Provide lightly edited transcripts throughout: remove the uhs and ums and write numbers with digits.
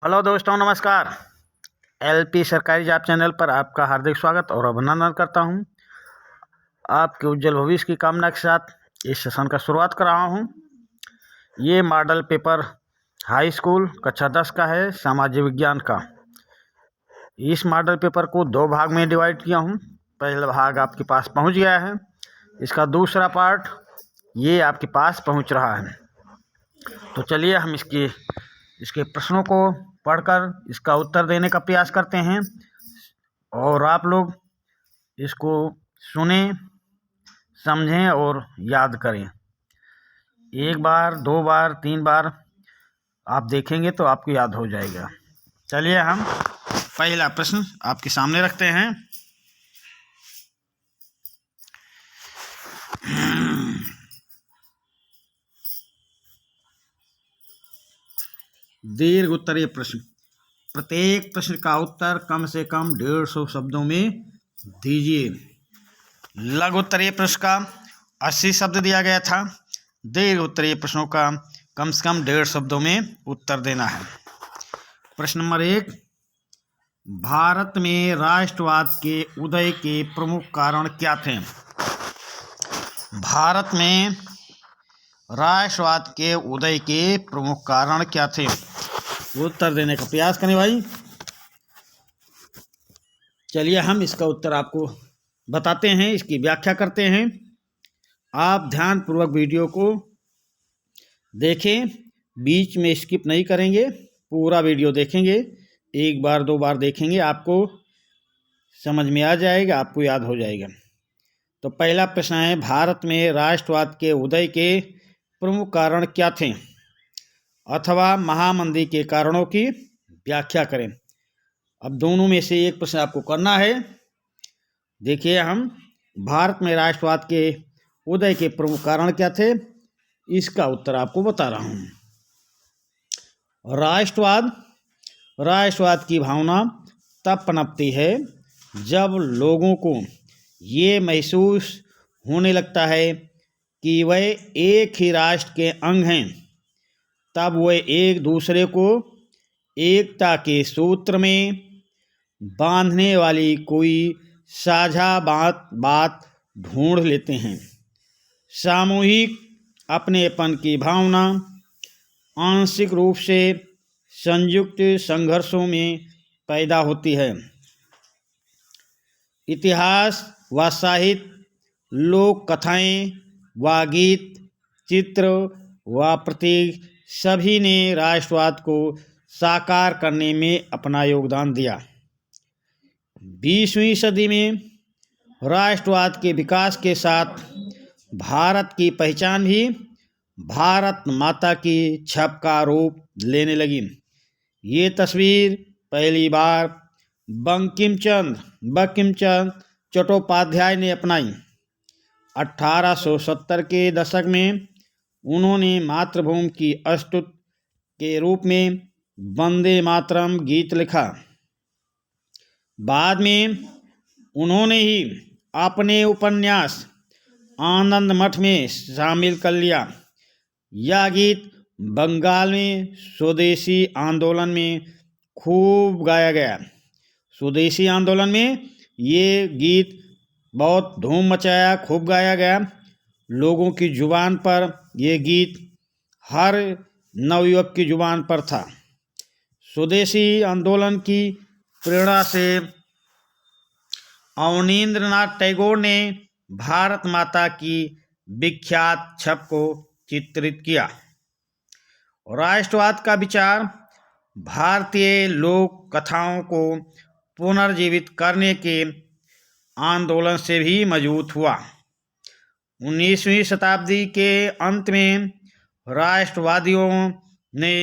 Hello दोस्तों, नमस्कार। LP सरकारी जॉब चैनल पर आपका हार्दिक स्वागत और अभिनंदन करता हूं। आपके उज्जवल भविष्य की कामना के साथ इस सेशन का शुरुआत कर रहा हूं। ये मॉडल पेपर हाई स्कूल कक्षा 10 का है, सामाजिक विज्ञान का। इस मॉडल पेपर को 2 भाग में डिवाइड किया हूं। पहला भाग आपके पास पहुंच गया है, इसका दूसरा पार्ट ये आपके पास पहुंच रहा है। तो चलिए हम इसके प्रश्नों को पढ़कर इसका उत्तर देने का प्रयास करते हैं और आप लोग इसको सुने, समझें और याद करें। 1 बार, 2 बार, 3 बार आप देखेंगे तो आपको याद हो जाएगा। चलिए हम पहला प्रश्न आपके सामने रखते हैं। दीर्घ उत्तरीय प्रश्न। प्रत्येक प्रश्न का उत्तर कम से कम 150 शब्दों में दीजिए। लघु उत्तरीय प्रश्न का 80 शब्द दिया गया था। दीर्घ उत्तरीय प्रश्नों का कम से कम 150 शब्दों में उत्तर देना है। प्रश्न नंबर 1, भारत में राष्ट्रवाद के उदय के प्रमुख कारण क्या थे? भारत में राष्ट्रवाद के उदय के प्रमुख कारण क्या थे? उत्तर देने का प्रयास करें भाई। चलिए हम इसका उत्तर आपको बताते हैं, इसकी व्याख्या करते हैं। आप ध्यानपूर्वक वीडियो को देखें, बीच में स्किप नहीं करेंगे, पूरा वीडियो देखेंगे। 1 बार 2 बार देखेंगे, आपको समझ में आ जाएगा, आपको याद हो जाएगा। तो पहला प्रश्न है, भारत में राष्ट्रवाद के उदय के प्रमुख कारण क्या थे, अथवा महामंदी के कारणों की व्याख्या करें। अब दोनों में से एक प्रश्न आपको करना है। देखिए, हम भारत में राष्ट्रवाद के उदय के प्रमुख कारण क्या थे, इसका उत्तर आपको बता रहा हूँ। राष्ट्रवाद की भावना तब पनपती है जब लोगों को ये महसूस होने लगता है कि वह एक ही राष्ट्र के अंग हैं। तब वह एक दूसरे को एकता के सूत्र में बांधने वाली कोई साझा बात ढूंढ लेते हैं। सामूहिक अपनेपन की भावना आंशिक रूप से संयुक्त संघर्षों में पैदा होती है। इतिहास व साहित्य, लोक कथाएँ व गीत, चित्र व प्रतीक सभी ने राष्ट्रवाद को साकार करने में अपना योगदान दिया। 20वीं सदी में राष्ट्रवाद के विकास के साथ भारत की पहचान भी भारत माता की छप का रूप लेने लगी। ये तस्वीर पहली बार बंकिम चंद्र चट्टोपाध्याय ने अपनाई। 1870 के दशक में उन्होंने मातृभूमि की स्तुति के रूप में वंदे मातरम गीत लिखा। बाद में उन्होंने ही अपने उपन्यास आनंद मठ में शामिल कर लिया। यह गीत बंगाल में स्वदेशी आंदोलन में खूब गाया गया। स्वदेशी आंदोलन में ये गीत बहुत धूम मचाया, खूब गाया गया। लोगों की जुबान पर ये गीत हर नवयुवक की जुबान पर था। स्वदेशी आंदोलन की प्रेरणा से अवनींद्रनाथ टैगोर ने भारत माता की विख्यात छप को चित्रित किया। राष्ट्रवाद का विचार भारतीय लोक कथाओं को पुनर्जीवित करने के आंदोलन से भी मजबूत हुआ। 19वीं शताब्दी के अंत में राष्ट्रवादियों ने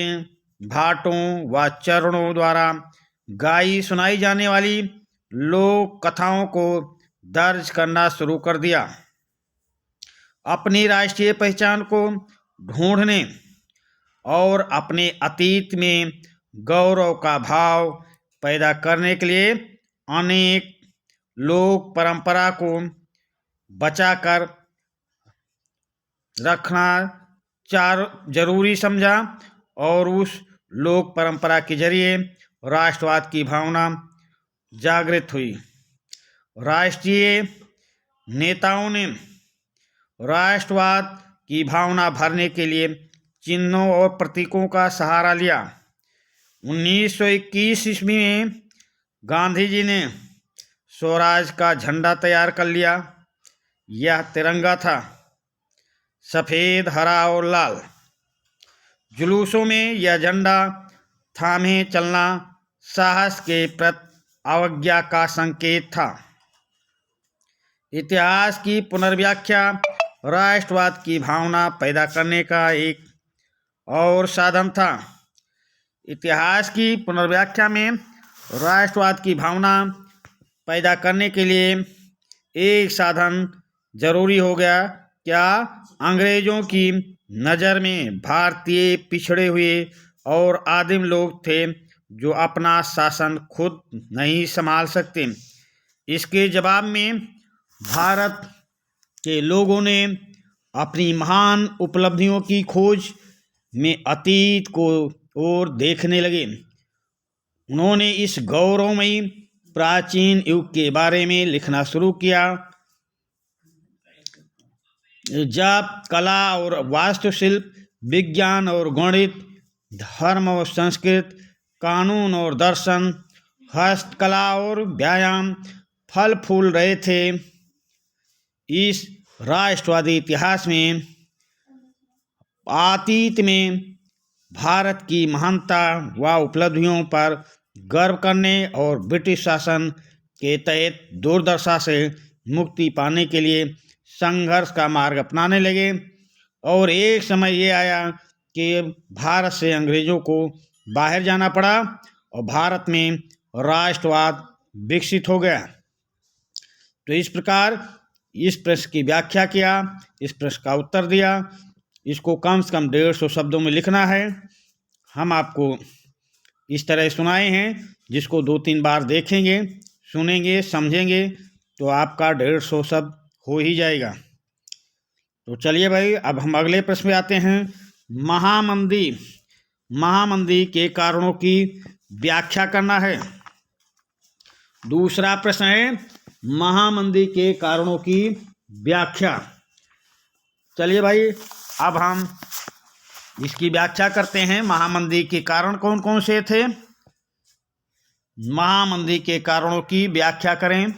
भाटों व चरणों द्वारा गाई सुनाई जाने वाली लोक कथाओं को दर्ज करना शुरू कर दिया। अपनी राष्ट्रीय पहचान को ढूंढने और अपने अतीत में गौरव का भाव पैदा करने के लिए अनेक लोक परंपरा को बचाकर रखना जरूरी समझा और उस लोक परंपरा के जरिए राष्ट्रवाद की भावना जागृत हुई। राष्ट्रीय नेताओं ने राष्ट्रवाद की भावना भरने के लिए चिन्हों और प्रतीकों का सहारा लिया। 1921 ईस्वी में गांधी जी ने स्वराज का झंडा तैयार कर लिया। यह तिरंगा था, सफ़ेद, हरा और लाल। जुलूसों में यह झंडा थामे चलना साहस के प्रति अवज्ञा का संकेत था। इतिहास की पुनर्व्याख्या राष्ट्रवाद की भावना पैदा करने का एक और साधन था। इतिहास की पुनर्व्याख्या में राष्ट्रवाद की भावना पैदा करने के लिए एक साधन जरूरी हो गया। क्या अंग्रेजों की नज़र में भारतीय पिछड़े हुए और आदिम लोग थे जो अपना शासन खुद नहीं संभाल सकते। इसके जवाब में भारत के लोगों ने अपनी महान उपलब्धियों की खोज में अतीत को ओर देखने लगे। उन्होंने इस गौरवमयी प्राचीन युग के बारे में लिखना शुरू किया जब कला और वास्तुशिल्प, विज्ञान और गणित, धर्म और संस्कृत, कानून और दर्शन, हस्तकला और व्यायाम फल फूल रहे थे। इस राष्ट्रवादी इतिहास में अतीत में भारत की महानता व उपलब्धियों पर गर्व करने और ब्रिटिश शासन के तहत दुर्दशा से मुक्ति पाने के लिए संघर्ष का मार्ग अपनाने लगे। और एक समय ये आया कि भारत से अंग्रेज़ों को बाहर जाना पड़ा और भारत में राष्ट्रवाद विकसित हो गया। तो इस प्रकार इस प्रश्न की व्याख्या किया, इस प्रश्न का उत्तर दिया। इसको कम से कम 150 शब्दों में लिखना है। हम आपको इस तरह सुनाए हैं, जिसको 2-3 बार देखेंगे, सुनेंगे, समझेंगे तो आपका 150 शब्द हो ही जाएगा। तो चलिए भाई, अब हम अगले प्रश्न में आते हैं। महामंदी के कारणों की व्याख्या करना है। दूसरा प्रश्न है महामंदी के कारणों की व्याख्या। चलिए भाई, अब हम इसकी व्याख्या करते हैं। महामंदी के कारण कौन कौन से थे? महामंदी के कारणों की व्याख्या करें।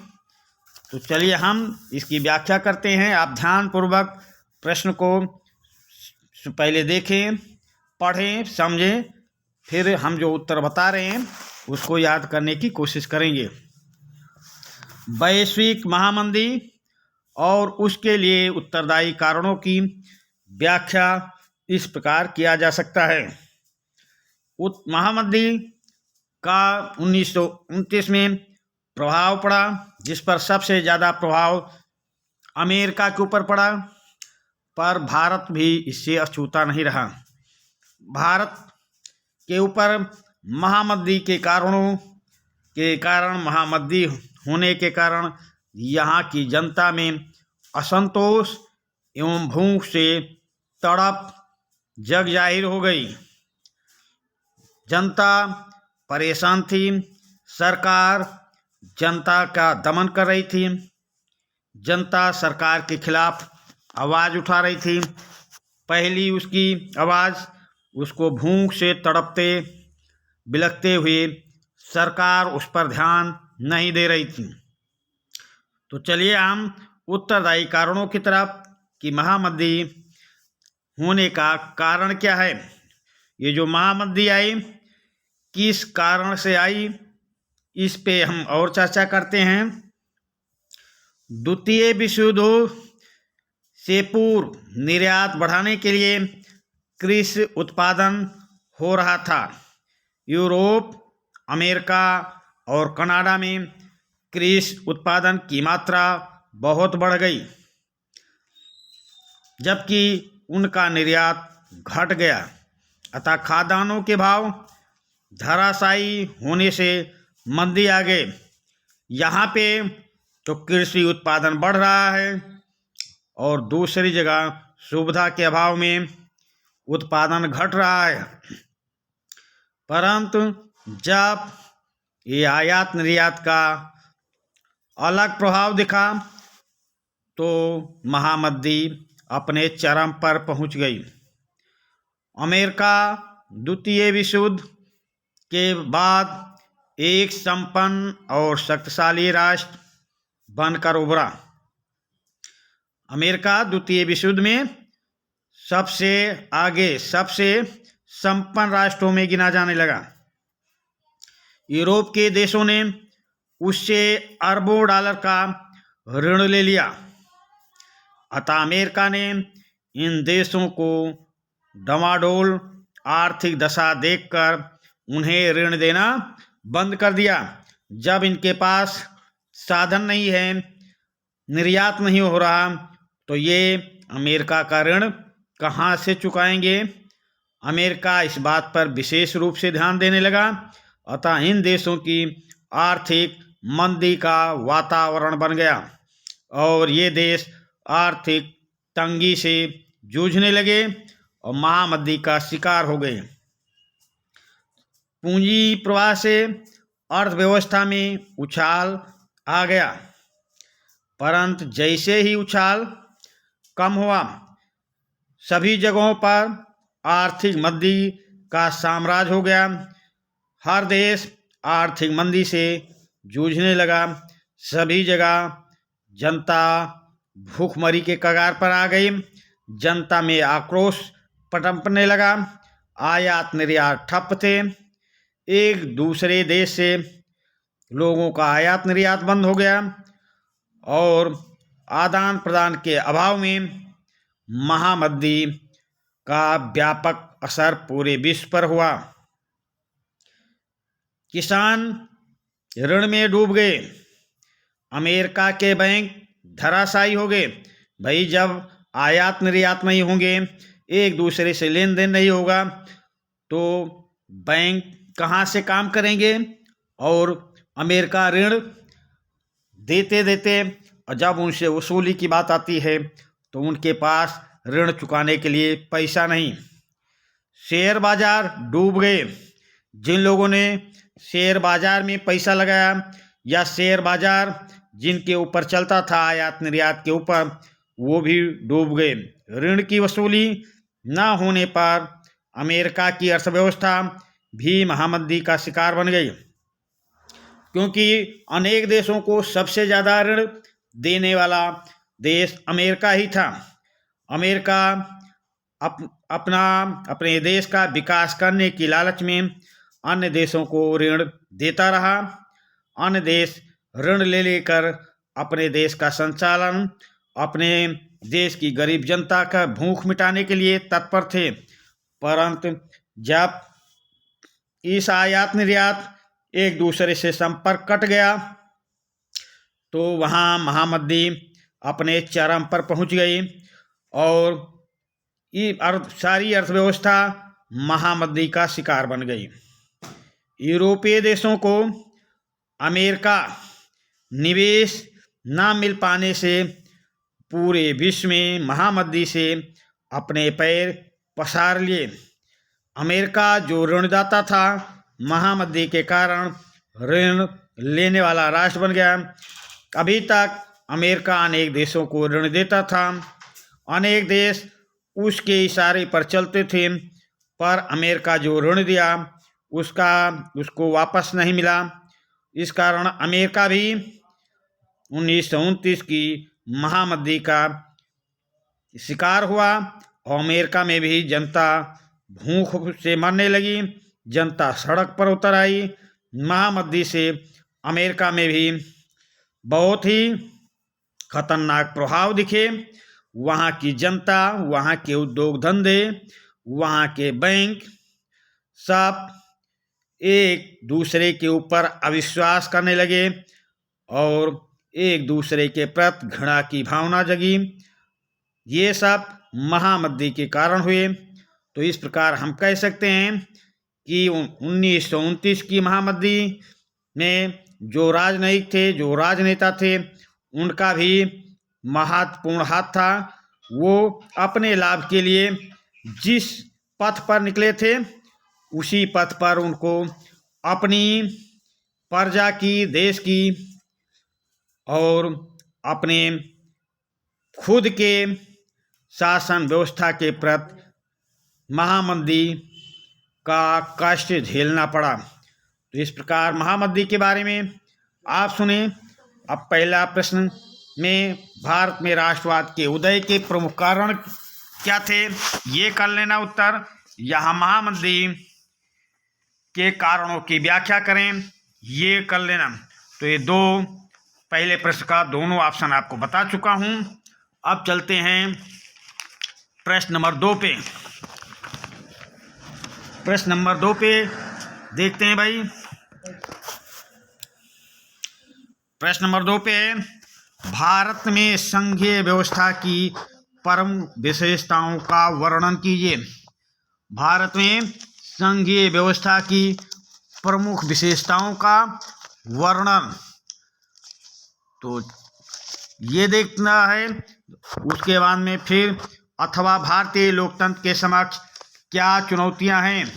तो चलिए हम इसकी व्याख्या करते हैं। आप ध्यानपूर्वक प्रश्न को पहले देखें, पढ़ें, समझें, फिर हम जो उत्तर बता रहे हैं उसको याद करने की कोशिश करेंगे। वैश्विक महामंदी और उसके लिए उत्तरदायी कारणों की व्याख्या इस प्रकार किया जा सकता है। महामंदी का 1929 में प्रभाव पड़ा, जिस पर सबसे ज़्यादा प्रभाव अमेरिका के ऊपर पड़ा, पर भारत भी इससे अछूता नहीं रहा। भारत के ऊपर महामंदी के कारण महामंदी होने के कारण यहाँ की जनता में असंतोष एवं भूख से तड़प जग जाहिर हो गई। जनता परेशान थी, सरकार जनता का दमन कर रही थी, जनता सरकार के खिलाफ आवाज़ उठा रही थी। पहली उसकी आवाज़, उसको भूख से तड़पते बिलखते हुए सरकार उस पर ध्यान नहीं दे रही थी। तो चलिए हम उत्तरदायी कारणों की तरफ कि महामंदी होने का कारण क्या है। ये जो महामंदी आई किस कारण से आई, इस पे हम और चर्चा करते हैं। द्वितीय विश्व युद्ध से पूर्व निर्यात बढ़ाने के लिए कृषि उत्पादन हो रहा था। यूरोप, अमेरिका और कनाडा में कृषि उत्पादन की मात्रा बहुत बढ़ गई, जबकि उनका निर्यात घट गया। अतः खाद्यान्नों के भाव धराशायी होने से मंदी आ गई। यहाँ पे तो कृषि उत्पादन बढ़ रहा है और दूसरी जगह सुविधा के अभाव में उत्पादन घट रहा है। परंतु जब ये आयात निर्यात का अलग प्रभाव दिखा तो महामंदी अपने चरम पर पहुंच गई। अमेरिका द्वितीय विश्व युद्ध के बाद एक संपन्न और शक्तिशाली राष्ट्र बनकर उभरा। अमेरिका द्वितीय विश्व युद्ध में सबसे आगे, सबसे संपन्न राष्ट्रों में गिना जाने लगा। यूरोप के देशों ने उससे अरबों डॉलर का ऋण ले लिया। अतः अमेरिका ने इन देशों को डमाडोल आर्थिक दशा देखकर उन्हें ऋण देना बंद कर दिया। जब इनके पास साधन नहीं है, निर्यात नहीं हो रहा, तो ये अमेरिका का ऋण कहाँ से चुकाएंगे। अमेरिका इस बात पर विशेष रूप से ध्यान देने लगा। अतः इन देशों की आर्थिक मंदी का वातावरण बन गया और ये देश आर्थिक तंगी से जूझने लगे और महामंदी का शिकार हो गए। पूंजी प्रवाह से अर्थव्यवस्था में उछाल आ गया, परंतु जैसे ही उछाल कम हुआ, सभी जगहों पर आर्थिक मंदी का साम्राज्य हो गया। हर देश आर्थिक मंदी से जूझने लगा। सभी जगह जनता भूखमरी के कगार पर आ गई। जनता में आक्रोश पनपने लगा। आयात निर्यात ठप थे। एक दूसरे देश से लोगों का आयात निर्यात बंद हो गया और आदान प्रदान के अभाव में महामंदी का व्यापक असर पूरे विश्व पर हुआ। किसान ऋण में डूब गए। अमेरिका के बैंक धराशायी हो गए। भाई, जब आयात निर्यात नहीं होंगे, एक दूसरे से लेन देन नहीं होगा, तो बैंक कहाँ से काम करेंगे। और अमेरिका ऋण देते देते, और जब उनसे वसूली की बात आती है तो उनके पास ऋण चुकाने के लिए पैसा नहीं। शेयर बाजार डूब गए। जिन लोगों ने शेयर बाजार में पैसा लगाया या शेयर बाजार जिनके ऊपर चलता था आयात निर्यात के ऊपर, वो भी डूब गए। ऋण की वसूली न होने पर अमेरिका की अर्थव्यवस्था भी महामंदी का शिकार बन गई, क्योंकि अनेक देशों को सबसे ज़्यादा ऋण देने वाला देश अमेरिका ही था। अमेरिका अपने देश का विकास करने की लालच में अन्य देशों को ऋण देता रहा। अन्य देश ऋण ले लेकर अपने देश का संचालन, अपने देश की गरीब जनता का भूख मिटाने के लिए तत्पर थे। परंतु जब इस आयात निर्यात एक दूसरे से संपर्क कट गया तो वहाँ महामंदी अपने चरम पर पहुँच गई और सारी अर्थव्यवस्था महामंदी का शिकार बन गई। यूरोपीय देशों को अमेरिका निवेश न मिल पाने से पूरे विश्व में महामंदी से अपने पैर पसार लिए। अमेरिका जो ऋणदाता था, महामंदी के कारण ऋण लेने वाला राष्ट्र बन गया। अभी तक अमेरिका अनेक देशों को ऋण देता था। अनेक देश उसके इशारे पर चलते थे, पर अमेरिका जो ऋण दिया उसको वापस नहीं मिला। इस कारण अमेरिका भी 1929 की महामंदी का शिकार हुआ और अमेरिका में भी जनता भूख से मरने लगी। जनता सड़क पर उतर आई। महामंदी से अमेरिका में भी बहुत ही खतरनाक प्रभाव दिखे। वहाँ की जनता, वहाँ के उद्योग धंधे, वहाँ के बैंक सब एक दूसरे के ऊपर अविश्वास करने लगे और एक दूसरे के प्रति घृणा की भावना जगी। ये सब महामंदी के कारण हुए। तो इस प्रकार हम कह सकते हैं कि 1929 की महामंदी में जो राजनयिक थे, जो राजनेता थे, उनका भी महत्वपूर्ण हाथ था। वो अपने लाभ के लिए जिस पथ पर निकले थे उसी पथ पर उनको अपनी प्रजा की, देश की और अपने खुद के शासन व्यवस्था के प्रति महामंदी का कष्ट झेलना पड़ा। तो इस प्रकार महामंदी के बारे में आप सुने। अब पहला प्रश्न में भारत में राष्ट्रवाद के उदय के प्रमुख कारण क्या थे, ये कर लेना उत्तर। यहाँ महामंदी के कारणों की व्याख्या करें, ये कर लेना। तो ये दो पहले प्रश्न का दोनों ऑप्शन आपको बता चुका हूं। अब चलते हैं प्रश्न नंबर 2 पे। प्रश्न नंबर 2 पे देखते हैं भाई। प्रश्न नंबर 2 पे है, भारत में संघीय व्यवस्था की प्रमुख विशेषताओं का वर्णन कीजिए। भारत में संघीय व्यवस्था की प्रमुख विशेषताओं का वर्णन, तो ये देखना है। उसके बाद में फिर अथवा भारतीय लोकतंत्र के समक्ष क्या चुनौतियां हैं,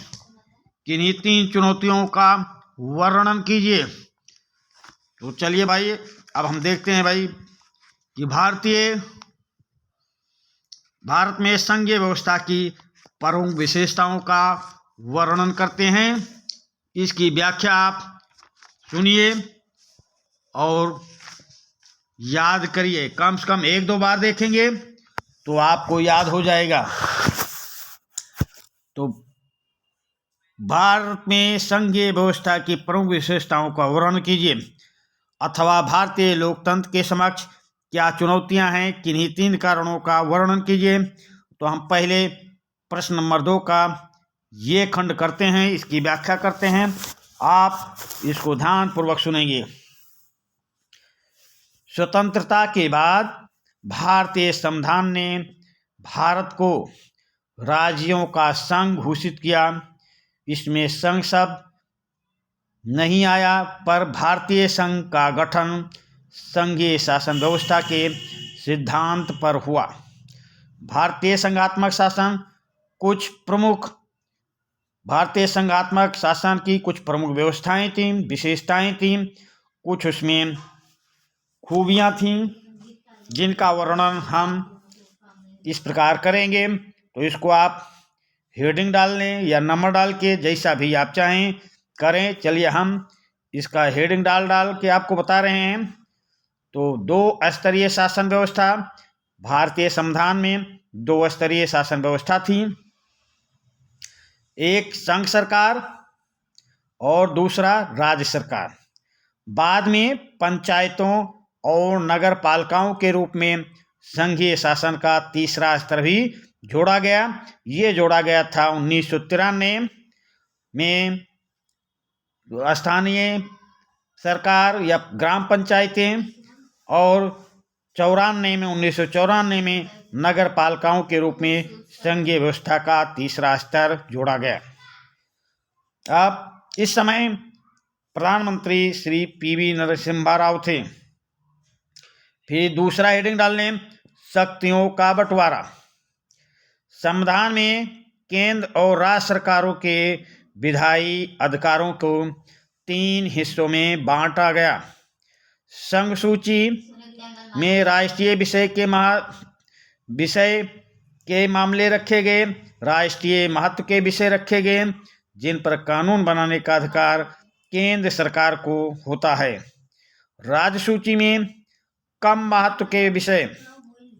किन्हीं 3 चुनौतियों का वर्णन कीजिए। तो चलिए भाई, अब हम देखते हैं भाई कि भारत में संघीय व्यवस्था की प्रमुख विशेषताओं का वर्णन करते हैं। इसकी व्याख्या आप सुनिए और याद करिए। कम से कम 1-2 बार देखेंगे तो आपको याद हो जाएगा। तो भारत में संघीय व्यवस्था की प्रमुख विशेषताओं का वर्णन कीजिए, अथवा भारतीय लोकतंत्र के समक्ष क्या चुनौतियां हैं, किन्हीं 3 कारणों का वर्णन कीजिए। तो हम पहले प्रश्न नंबर 2 का ये खंड करते हैं, इसकी व्याख्या करते हैं। आप इसको ध्यानपूर्वक सुनेंगे। स्वतंत्रता के बाद भारतीय संविधान ने भारत को राज्यों का संघ घोषित किया। इसमें संघ शब्द नहीं आया, पर भारतीय संघ का गठन संघीय शासन व्यवस्था के सिद्धांत पर हुआ। भारतीय संघात्मक शासन की कुछ प्रमुख व्यवस्थाएं थीं, विशेषताएं थीं, कुछ उसमें खूबियां थीं, जिनका वर्णन हम इस प्रकार करेंगे। तो इसको आप हेडिंग डाल लें या नंबर डाल के, जैसा भी आप चाहें करें। चलिए हम इसका हेडिंग डाल के आपको बता रहे हैं। तो 2 स्तरीय शासन व्यवस्था, भारतीय संविधान में 2 स्तरीय शासन व्यवस्था थी। एक संघ सरकार और दूसरा राज्य सरकार। बाद में पंचायतों और नगर पालिकाओं के रूप में संघीय शासन का तीसरा स्तर भी जोड़ा गया। ये जोड़ा गया था 1993 में। स्थानीय सरकार या ग्राम पंचायतें, और 1994 में नगर पालिकाओं के रूप में संघीय व्यवस्था का तीसरा स्तर जोड़ा गया। अब इस समय प्रधानमंत्री श्री PV नरसिम्हा राव थे। फिर दूसरा हेडिंग डाल लें, शक्तियों का बंटवारा। संविधान में केंद्र और राज्य सरकारों के विधायी अधिकारों को 3 हिस्सों में बांटा गया। संघ सूची में राष्ट्रीय विषय के मामले रखे गए, राष्ट्रीय महत्व के विषय रखे गए, जिन पर कानून बनाने का अधिकार केंद्र सरकार को होता है। राज्य सूची में कम महत्व के विषय,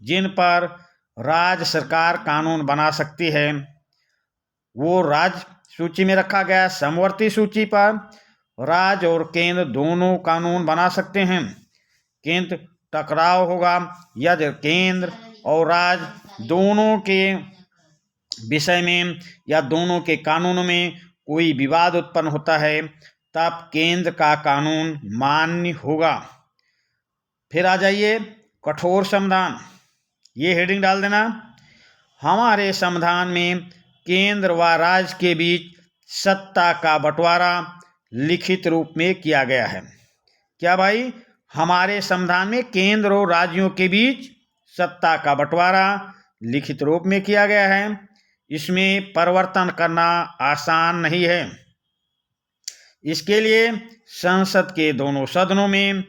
जिन पर राज्य सरकार कानून बना सकती है, वो राज्य सूची में रखा गया। समवर्ती सूची पर राज्य और केंद्र दोनों कानून बना सकते हैं, किंतु टकराव होगा यदि केंद्र और राज्य दोनों के विषय में या दोनों के कानूनों में कोई विवाद उत्पन्न होता है, तब केंद्र का कानून मान्य होगा। फिर आ जाइए कठोर संविधान, ये हेडिंग डाल देना। हमारे संविधान में केंद्र व राज्य के बीच सत्ता का बंटवारा लिखित रूप में किया गया है। क्या भाई? हमारे संविधान में केंद्र और राज्यों के बीच सत्ता का बंटवारा लिखित रूप में किया गया है। इसमें परिवर्तन करना आसान नहीं है। इसके लिए संसद के दोनों सदनों में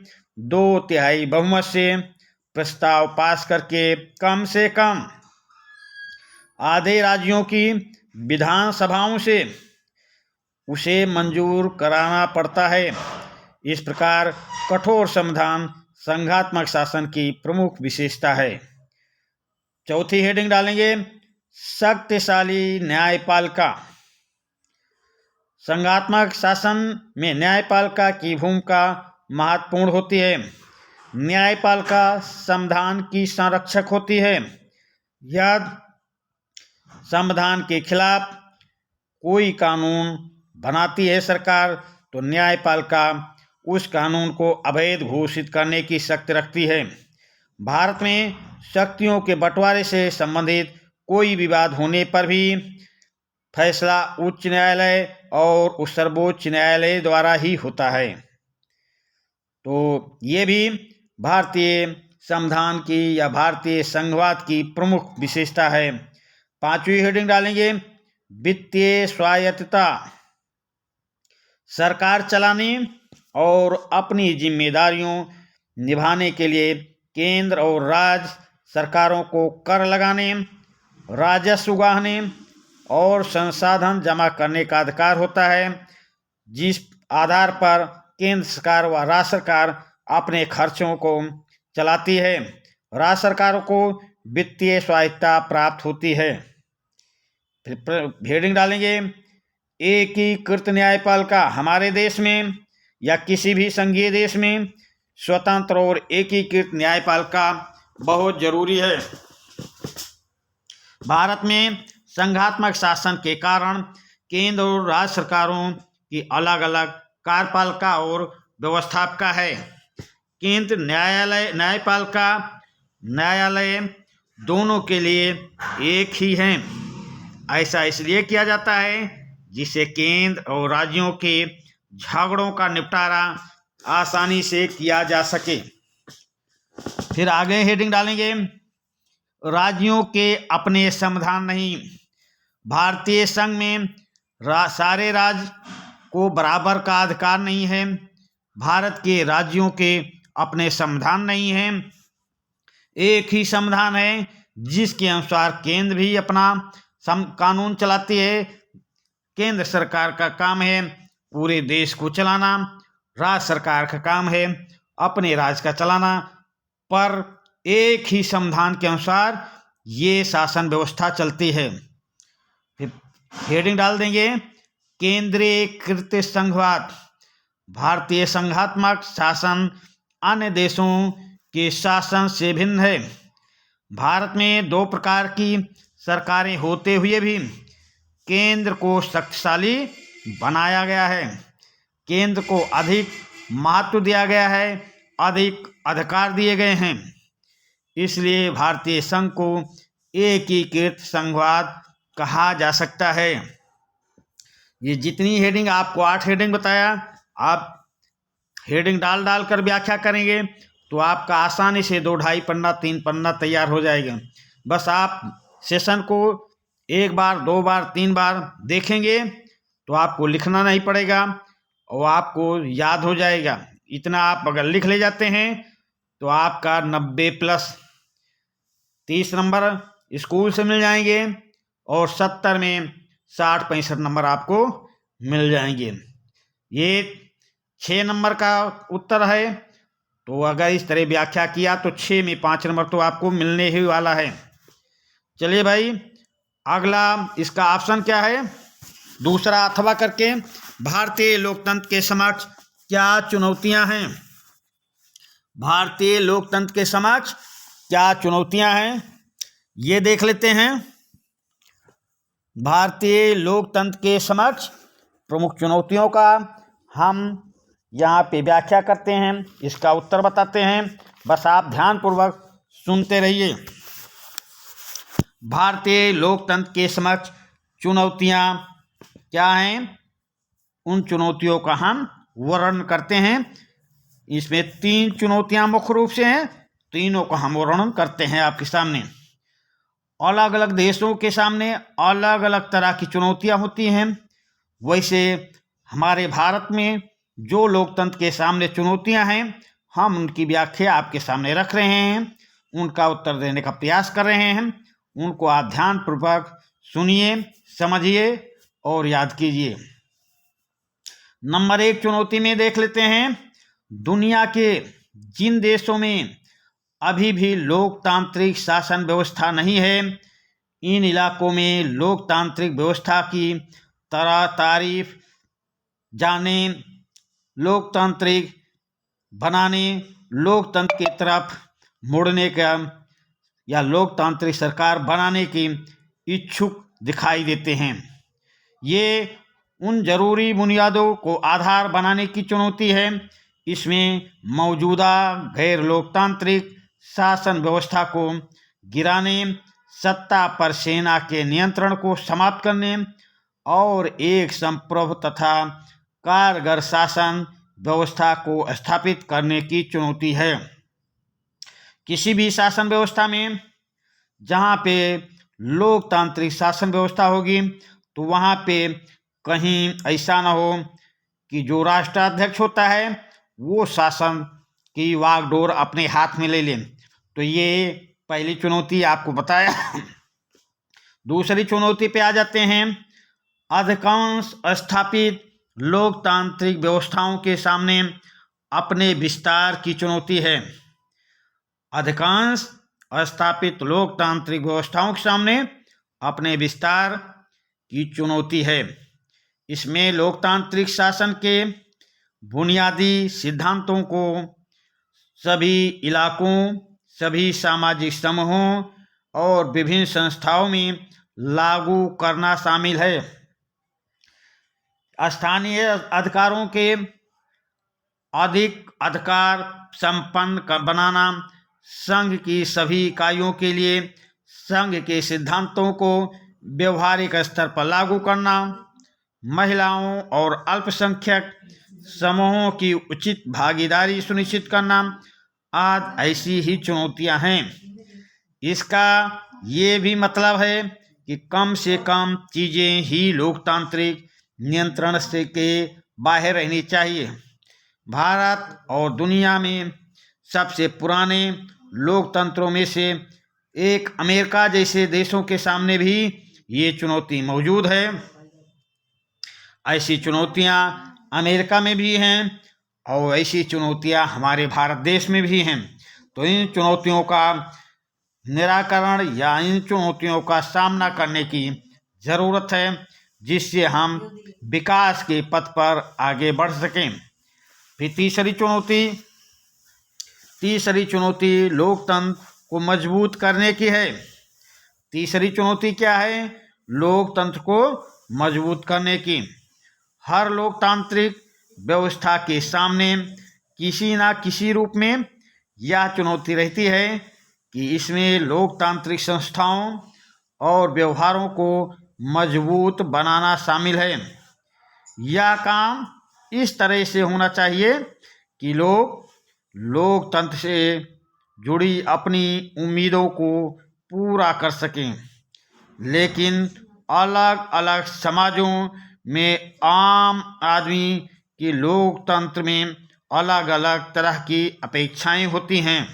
2/3 बहुमत से प्रस्ताव पास करके कम से कम आधे राज्यों की विधानसभाओं से उसे मंजूर कराना पड़ता है। इस प्रकार कठोर संविधान संघात्मक शासन की प्रमुख विशेषता है। चौथी हेडिंग डालेंगे, शक्तिशाली न्यायपालिका। संघात्मक शासन में न्यायपालिका की भूमिका महत्वपूर्ण होती है। न्यायपालिका संविधान की संरक्षक होती है। यदि संविधान के खिलाफ कोई कानून बनाती है सरकार, तो न्यायपालिका उस कानून को अवैध घोषित करने की शक्ति रखती है। भारत में शक्तियों के बंटवारे से संबंधित कोई विवाद होने पर भी फैसला उच्च न्यायालय और सर्वोच्च न्यायालय द्वारा ही होता है। तो ये भी भारतीय संविधान की या भारतीय संघवाद की प्रमुख विशेषता है। 5वीं हेडिंग डालेंगे, वित्तीय स्वायत्तता। सरकार चलाने और अपनी जिम्मेदारियों निभाने के लिए केंद्र और राज्य सरकारों को कर लगाने, राजस्व उगाहने और संसाधन जमा करने का अधिकार होता है, जिस आधार पर केंद्र सरकार व राज्य सरकार अपने खर्चों को चलाती है। राज्य सरकारों को वित्तीय स्वायत्तता प्राप्त होती है। फिर हेडिंग डालेंगे, एकीकृत न्यायपालिका। हमारे देश में या किसी भी संघीय देश में स्वतंत्र और एकीकृत न्यायपालिका बहुत जरूरी है। भारत में संघात्मक शासन के कारण केंद्र और राज्य सरकारों की अलग अलग कार्यपालिका और व्यवस्थापिका है। केंद्र न्यायालय दोनों के लिए एक ही हैं। ऐसा इसलिए किया जाता है जिससे केंद्र और राज्यों के झगड़ों का निपटारा आसानी से किया जा सके। फिर आगे हेडिंग डालेंगे, राज्यों के अपने संविधान नहीं। भारतीय संघ में सारे राज्य को बराबर का अधिकार नहीं है। भारत के राज्यों के अपने संविधान नहीं हैं। एक ही संविधान है जिसके अनुसार केंद्र भी अपना कानून चलाती है। केंद्र सरकार का काम है पूरे देश को चलाना, राज्य सरकार का काम है अपने राज्य का चलाना, पर एक ही संविधान के अनुसार ये शासन व्यवस्था चलती है। फिर हेडिंग डाल देंगे, केंद्रीकृत संघवाद। भारतीय संघात्मक शासन अन्य देशों के शासन से भिन्न है। भारत में 2 प्रकार की सरकारें होते हुए भी केंद्र को शक्तिशाली बनाया गया है। केंद्र को अधिक महत्व दिया गया है, अधिक अधिकार दिए गए हैं। इसलिए भारतीय संघ को एकीकृत संघवाद कहा जा सकता है। ये जितनी हेडिंग, आपको 8 हेडिंग बताया, आप हेडिंग डाल कर व्याख्या करेंगे तो आपका आसानी से 2 ढाई पन्ना 3 पन्ना तैयार हो जाएगा। बस आप सेशन को 1 बार 2 बार 3 बार देखेंगे तो आपको लिखना नहीं पड़ेगा और आपको याद हो जाएगा। इतना आप अगर लिख ले जाते हैं तो आपका 90+ 30 नंबर स्कूल से मिल जाएंगे और 70 में 60-65 नंबर आपको मिल जाएंगे। ये 6 नंबर का उत्तर है, तो अगर इस तरह व्याख्या किया तो 6 में 5 नंबर तो आपको मिलने ही वाला है। चलिए भाई, अगला इसका ऑप्शन क्या है, दूसरा अथवा करके, भारतीय लोकतंत्र के समक्ष क्या चुनौतियां हैं। भारतीय लोकतंत्र के समक्ष क्या चुनौतियां हैं ये देख लेते हैं। भारतीय लोकतंत्र के समक्ष प्रमुख चुनौतियों का हम यहाँ पे व्याख्या करते हैं, इसका उत्तर बताते हैं। बस आप ध्यानपूर्वक सुनते रहिए। भारतीय लोकतंत्र के समक्ष चुनौतियाँ क्या हैं, उन चुनौतियों का हम वर्णन करते हैं। इसमें 3 चुनौतियाँ मुख्य रूप से हैं, तीनों का हम वर्णन करते हैं आपके सामने। अलग अलग देशों के सामने अलग अलग तरह की चुनौतियां होती हैं। वैसे हमारे भारत में जो लोकतंत्र के सामने चुनौतियां हैं, हम उनकी व्याख्या आपके सामने रख रहे हैं, उनका उत्तर देने का प्रयास कर रहे हैं। उनको आप ध्यानपूर्वक सुनिए, समझिए और याद कीजिए। नंबर 1 चुनौती में देख लेते हैं, दुनिया के जिन देशों में अभी भी लोकतांत्रिक शासन व्यवस्था नहीं है, इन इलाकों में लोकतांत्रिक व्यवस्था की तरह तारीफ जाने, लोकतांत्रिक बनाने, लोकतंत्र की तरफ मुड़ने का या लोकतांत्रिक सरकार बनाने की इच्छुक दिखाई देते हैं। ये उन जरूरी बुनियादों को आधार बनाने की चुनौती है। इसमें मौजूदा गैर लोकतांत्रिक शासन व्यवस्था को गिराने, सत्ता पर सेना के नियंत्रण को समाप्त करने और एक संप्रभु तथा कारगर शासन व्यवस्था को स्थापित करने की चुनौती है। किसी भी शासन व्यवस्था में जहाँ पे लोकतांत्रिक शासन व्यवस्था होगी, तो वहाँ पे कहीं ऐसा ना हो कि जो राष्ट्राध्यक्ष होता है वो शासन की वागडोर अपने हाथ में ले ले। तो ये पहली चुनौती आपको बताया। दूसरी चुनौती पे आ जाते हैं। अधिकांश स्थापित लोकतांत्रिक व्यवस्थाओं के सामने अपने विस्तार की चुनौती है। अधिकांश स्थापित लोकतांत्रिक व्यवस्थाओं के सामने अपने विस्तार की चुनौती है। इसमें लोकतांत्रिक शासन के बुनियादी सिद्धांतों को सभी इलाकों, सभी सामाजिक समूहों और विभिन्न संस्थाओं में लागू करना शामिल है। स्थानीय अधिकारों के अधिक अधिकार संपन्न बनाना, संघ की सभी इकाइयों के लिए संघ के सिद्धांतों को व्यवहारिक स्तर पर लागू करना, महिलाओं और अल्पसंख्यक समूहों की उचित भागीदारी सुनिश्चित करना आदि ऐसी ही चुनौतियां हैं। इसका ये भी मतलब है कि कम से कम चीज़ें ही लोकतांत्रिक नियंत्रण से के बाहर रहनी चाहिए। भारत और दुनिया में सबसे पुराने लोकतंत्रों में से एक अमेरिका जैसे देशों के सामने भी ये चुनौती मौजूद है। ऐसी चुनौतियां अमेरिका में भी हैं और ऐसी चुनौतियां हमारे भारत देश में भी हैं। तो इन चुनौतियों का निराकरण या इन चुनौतियों का सामना करने की ज़रूरत है, जिससे हम विकास के पथ पर आगे बढ़ सकें। फिर तीसरी चुनौती लोकतंत्र को मजबूत करने की है। तीसरी चुनौती क्या है? लोकतंत्र को मजबूत करने की। हर लोकतांत्रिक व्यवस्था के सामने किसी न किसी रूप में यह चुनौती रहती है कि इसमें लोकतांत्रिक संस्थाओं और व्यवहारों को मजबूत बनाना शामिल है। यह काम इस तरह से होना चाहिए कि लोग लोकतंत्र से जुड़ी अपनी उम्मीदों को पूरा कर सकें, लेकिन अलग अलग समाजों में आम आदमी की लोकतंत्र में अलग अलग तरह की अपेक्षाएं होती हैं।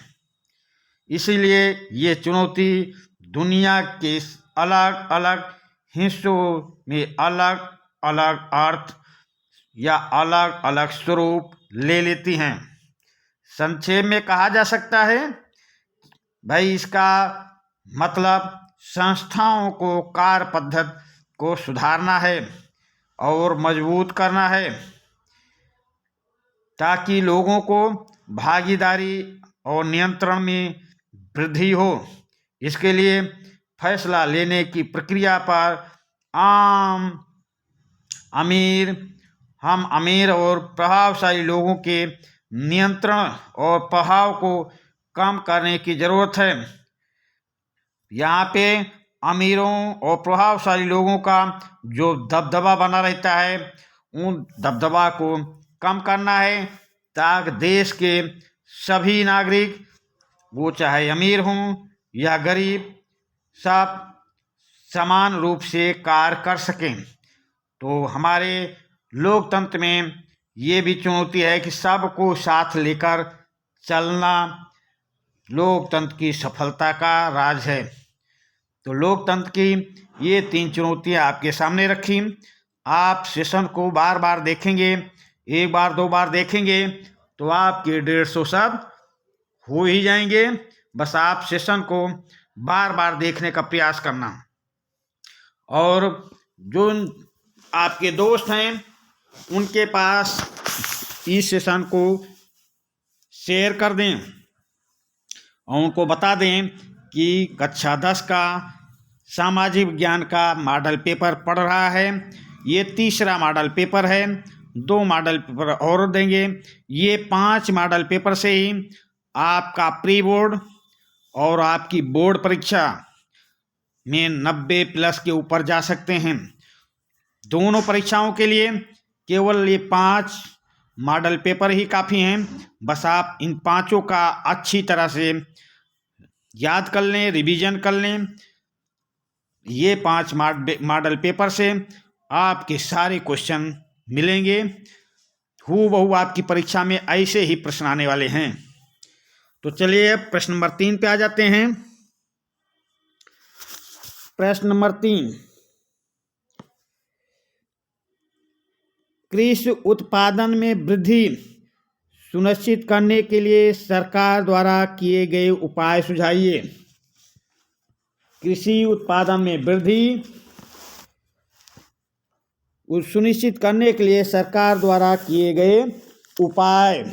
इसीलिए ये चुनौती दुनिया के अलग अलग हिस्सों में अलग अलग अर्थ या अलग अलग स्वरूप ले लेती हैं। संक्षेप में कहा जा सकता है भाई, इसका मतलब संस्थाओं को कार्य पद्धति को सुधारना है और मजबूत करना है, ताकि लोगों को भागीदारी और नियंत्रण में वृद्धि हो। इसके लिए फैसला लेने की प्रक्रिया पर हम अमीर और प्रभावशाली लोगों के नियंत्रण और प्रभाव को कम करने की ज़रूरत है। यहाँ पे अमीरों और प्रभावशाली लोगों का जो दबदबा बना रहता है, उन दबदबा को कम करना है, ताकि देश के सभी नागरिक, वो चाहे अमीर हों या गरीब, सब समान रूप से कार्य कर सकें। तो हमारे लोकतंत्र में ये भी चुनौती है कि सबको साथ लेकर चलना लोकतंत्र की सफलता का राज है। तो लोकतंत्र की ये 3 चुनौतियां आपके सामने रखी। आप सेशन को बार बार देखेंगे, एक बार 2 बार देखेंगे तो आपके 150 शब्द हो ही जाएंगे। बस आप सेशन को बार बार देखने का प्रयास करना। और जो आपके दोस्त हैं उनके पास इस सेशन को शेयर कर दें और उनको बता दें कि कक्षा 10 का सामाजिक विज्ञान का मॉडल पेपर पढ़ रहा है। ये तीसरा मॉडल पेपर है, 2 मॉडल पेपर और देंगे। ये 5 मॉडल पेपर से ही आपका प्री बोर्ड और आपकी बोर्ड परीक्षा में 90+ के ऊपर जा सकते हैं। दोनों परीक्षाओं के लिए केवल ये 5 मॉडल पेपर ही काफ़ी हैं। बस आप इन 5 का अच्छी तरह से याद कर लें, रिवीजन कर लें। ये 5 मॉडल पेपर से आपके सारे क्वेश्चन मिलेंगे। हूबहू आपकी परीक्षा में ऐसे ही प्रश्न आने वाले हैं। तो चलिए प्रश्न नंबर 3 पे आ जाते हैं। प्रश्न नंबर 3, कृषि उत्पादन में वृद्धि सुनिश्चित करने के लिए सरकार द्वारा किए गए उपाय सुझाइए। कृषि उत्पादन में वृद्धि सुनिश्चित करने के लिए सरकार द्वारा किए गए उपाय।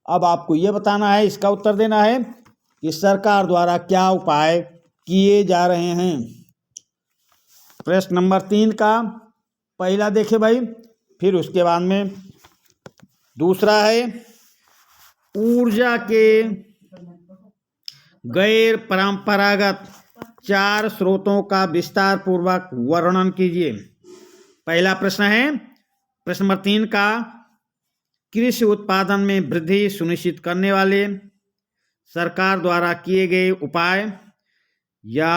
अब आपको ये बताना है, इसका उत्तर देना है कि सरकार द्वारा क्या उपाय किए जा रहे हैं। प्रश्न नंबर 3 का पहला देखे भाई, फिर उसके बाद में दूसरा है ऊर्जा के गैर परंपरागत 4 स्रोतों का विस्तार पूर्वक वर्णन कीजिए। पहला प्रश्न है प्रश्न नंबर 3 का, कृषि उत्पादन में वृद्धि सुनिश्चित करने वाले सरकार द्वारा किए गए उपाय या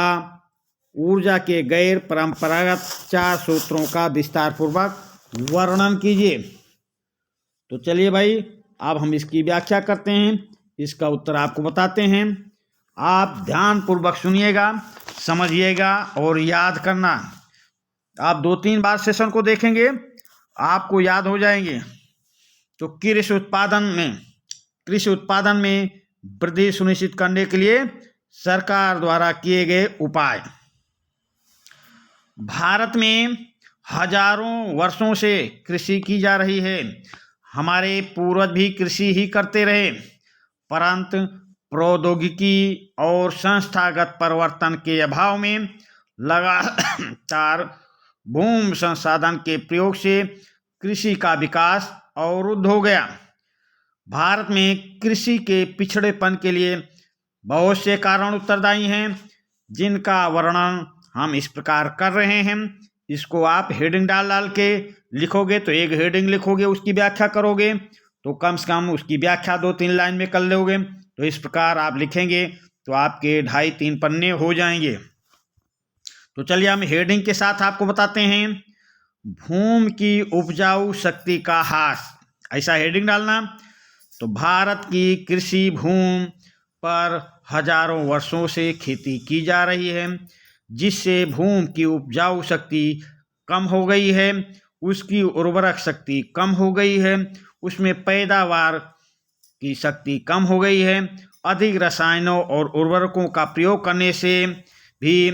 ऊर्जा के गैर परंपरागत 4 स्रोतों का विस्तार पूर्वक वर्णन कीजिए। तो चलिए भाई अब हम इसकी व्याख्या करते हैं, इसका उत्तर आपको बताते हैं। आप ध्यानपूर्वक सुनिएगा, समझिएगा और याद करना। आप 2-3 बार सेशन को देखेंगे आपको याद हो जाएंगे। तो कृषि उत्पादन में वृद्धि सुनिश्चित करने के लिए सरकार द्वारा किए गए उपाय। भारत में हजारों वर्षों से कृषि की जा रही है। हमारे पूर्वज भी कृषि ही करते रहे, परंतु प्रौद्योगिकी और संस्थागत परिवर्तन के अभाव में लगातार भूमि संसाधन के प्रयोग से कृषि का विकास अवरुद्ध हो गया। भारत में कृषि के पिछड़ेपन के लिए बहुत से कारण उत्तरदायी हैं, जिनका वर्णन हम इस प्रकार कर रहे हैं। इसको आप हेडिंग डाल के लिखोगे तो एक हेडिंग लिखोगे, उसकी व्याख्या करोगे तो कम से कम उसकी व्याख्या 2-3 लाइन में कर लोगे। तो इस प्रकार आप लिखेंगे तो आपके 2.5-3 पन्ने हो जाएंगे। तो चलिए हम हेडिंग के साथ आपको बताते हैं, भूमि की उपजाऊ शक्ति का ह्रास, ऐसा हेडिंग डालना। तो भारत की कृषि भूमि पर हजारों वर्षों से खेती की जा रही है, जिससे भूमि की उपजाऊ शक्ति कम हो गई है, उसकी उर्वरक शक्ति कम हो गई है, उसमें पैदावार की शक्ति कम हो गई है। अधिक रसायनों और उर्वरकों का प्रयोग करने से भी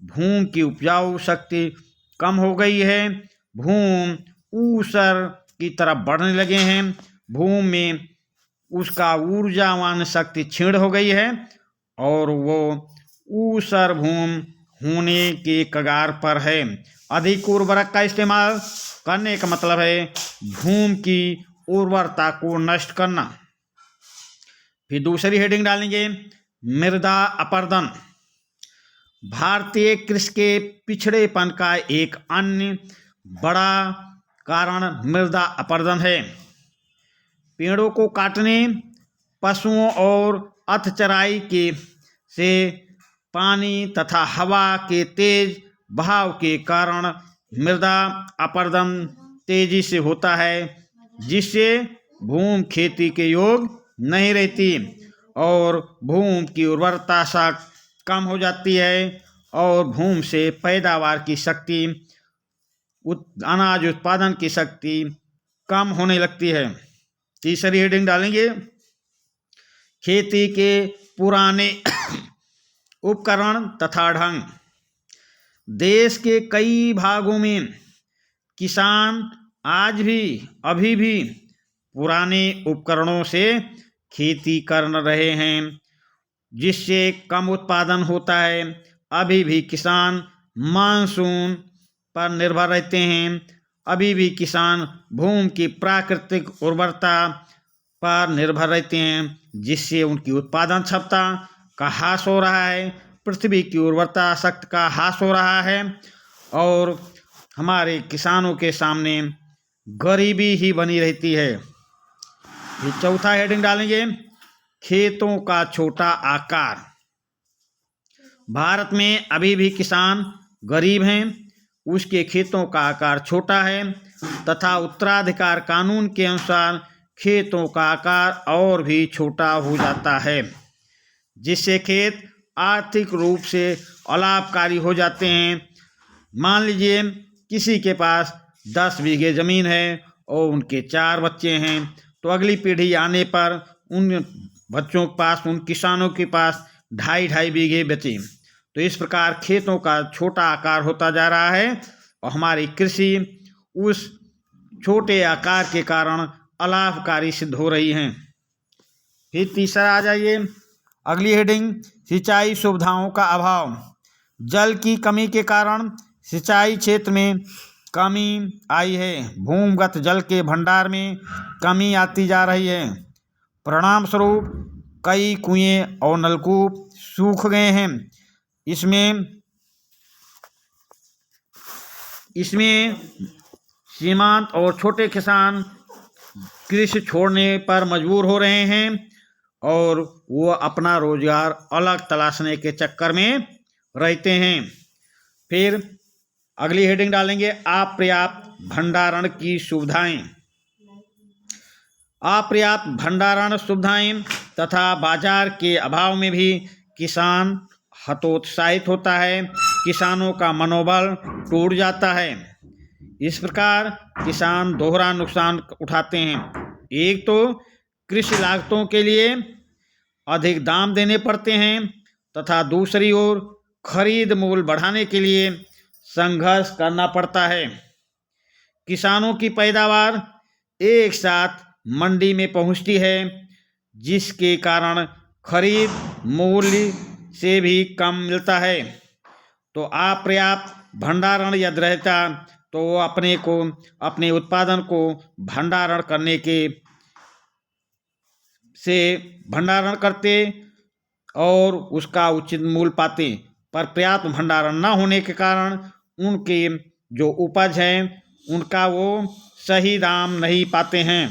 भूमि की उपजाऊ शक्ति कम हो गई है। भूमि ऊसर की तरफ बढ़ने लगे हैं, भूमि में उसका ऊर्जावान शक्ति क्षीण हो गई है और वो ऊसर भूमि होने के कगार पर है। अधिक उर्वरक का इस्तेमाल करने का मतलब है भूमि की उर्वरता को नष्ट करना। फिर दूसरी हेडिंग डालेंगे, मृदा अपरदन। भारतीय कृषि के पिछड़ेपन का एक अन्य बड़ा कारण मृदा अपरदन है। पेड़ों को काटने, पशुओं और अथचराई से पानी तथा हवा के तेज बहाव के कारण मृदा अपरदन तेजी से होता है, जिससे भूमि खेती के योग नहीं रहती और भूमि की उर्वरता शक्ति कम हो जाती है और भूमि से पैदावार की शक्ति, अनाज उत्पादन की शक्ति कम होने लगती है। तीसरी हेडिंग डालेंगे, खेती के पुराने उपकरण तथा ढंग। देश के कई भागों में किसान आज भी अभी भी पुराने उपकरणों से खेती कर रहे हैं, जिससे कम उत्पादन होता है। अभी भी किसान मानसून पर निर्भर रहते हैं। अभी भी किसान भूमि की प्राकृतिक उर्वरता पर निर्भर रहते हैं, जिससे उनकी उत्पादन क्षमता का ह्रास हो रहा है, पृथ्वी की उर्वरता शक्ति का ह्रास हो रहा है और हमारे किसानों के सामने गरीबी ही बनी रहती है। ये चौथा हेडिंग डालेंगे, खेतों का छोटा आकार। भारत में अभी भी किसान गरीब हैं, उसके खेतों का आकार छोटा है तथा उत्तराधिकार कानून के अनुसार खेतों का आकार और भी छोटा हो जाता है, जिससे खेत आर्थिक रूप से अलाभकारी हो जाते हैं। मान लीजिए किसी के पास 10 बीघे ज़मीन है और उनके 4 बच्चे हैं, तो अगली पीढ़ी आने पर उन बच्चों के पास, उन किसानों के पास 2.5 बीघे बचे। तो इस प्रकार खेतों का छोटा आकार होता जा रहा है और हमारी कृषि उस छोटे आकार के कारण अलाभकारी सिद्ध हो रही हैं। फिर तीसरा आ जाइए, अगली हेडिंग, सिंचाई सुविधाओं का अभाव। जल की कमी के कारण सिंचाई क्षेत्र में कमी आई है। भूमिगत जल के भंडार में कमी आती जा रही है। परिणाम स्वरूप कई कुएं और नलकूप सूख गए हैं। इसमें सीमांत और छोटे किसान कृषि छोड़ने पर मजबूर हो रहे हैं और वो अपना रोजगार अलग तलाशने के चक्कर में रहते हैं। फिर अगली हेडिंग डालेंगे, अपर्याप्त भंडारण की सुविधाएं। अपर्याप्त भंडारण सुविधाएं तथा बाजार के अभाव में भी किसान हतोत्साहित होता है, किसानों का मनोबल टूट जाता है। इस प्रकार किसान दोहरा नुकसान उठाते हैं। एक तो कृषि लागतों के लिए अधिक दाम देने पड़ते हैं तथा दूसरी ओर खरीद मूल्य बढ़ाने के लिए संघर्ष करना पड़ता है। किसानों की पैदावार एक साथ मंडी में पहुंचती है, जिसके कारण खरीद मूल्य से भी कम मिलता है। तो अपर्याप्त भंडारण यदि रहता तो अपने उत्पादन को भंडारण करते और उसका उचित मूल्य पाते, पर पर्याप्त भंडारण न होने के कारण उनके जो उपज है उनका वो सही दाम नहीं पाते हैं।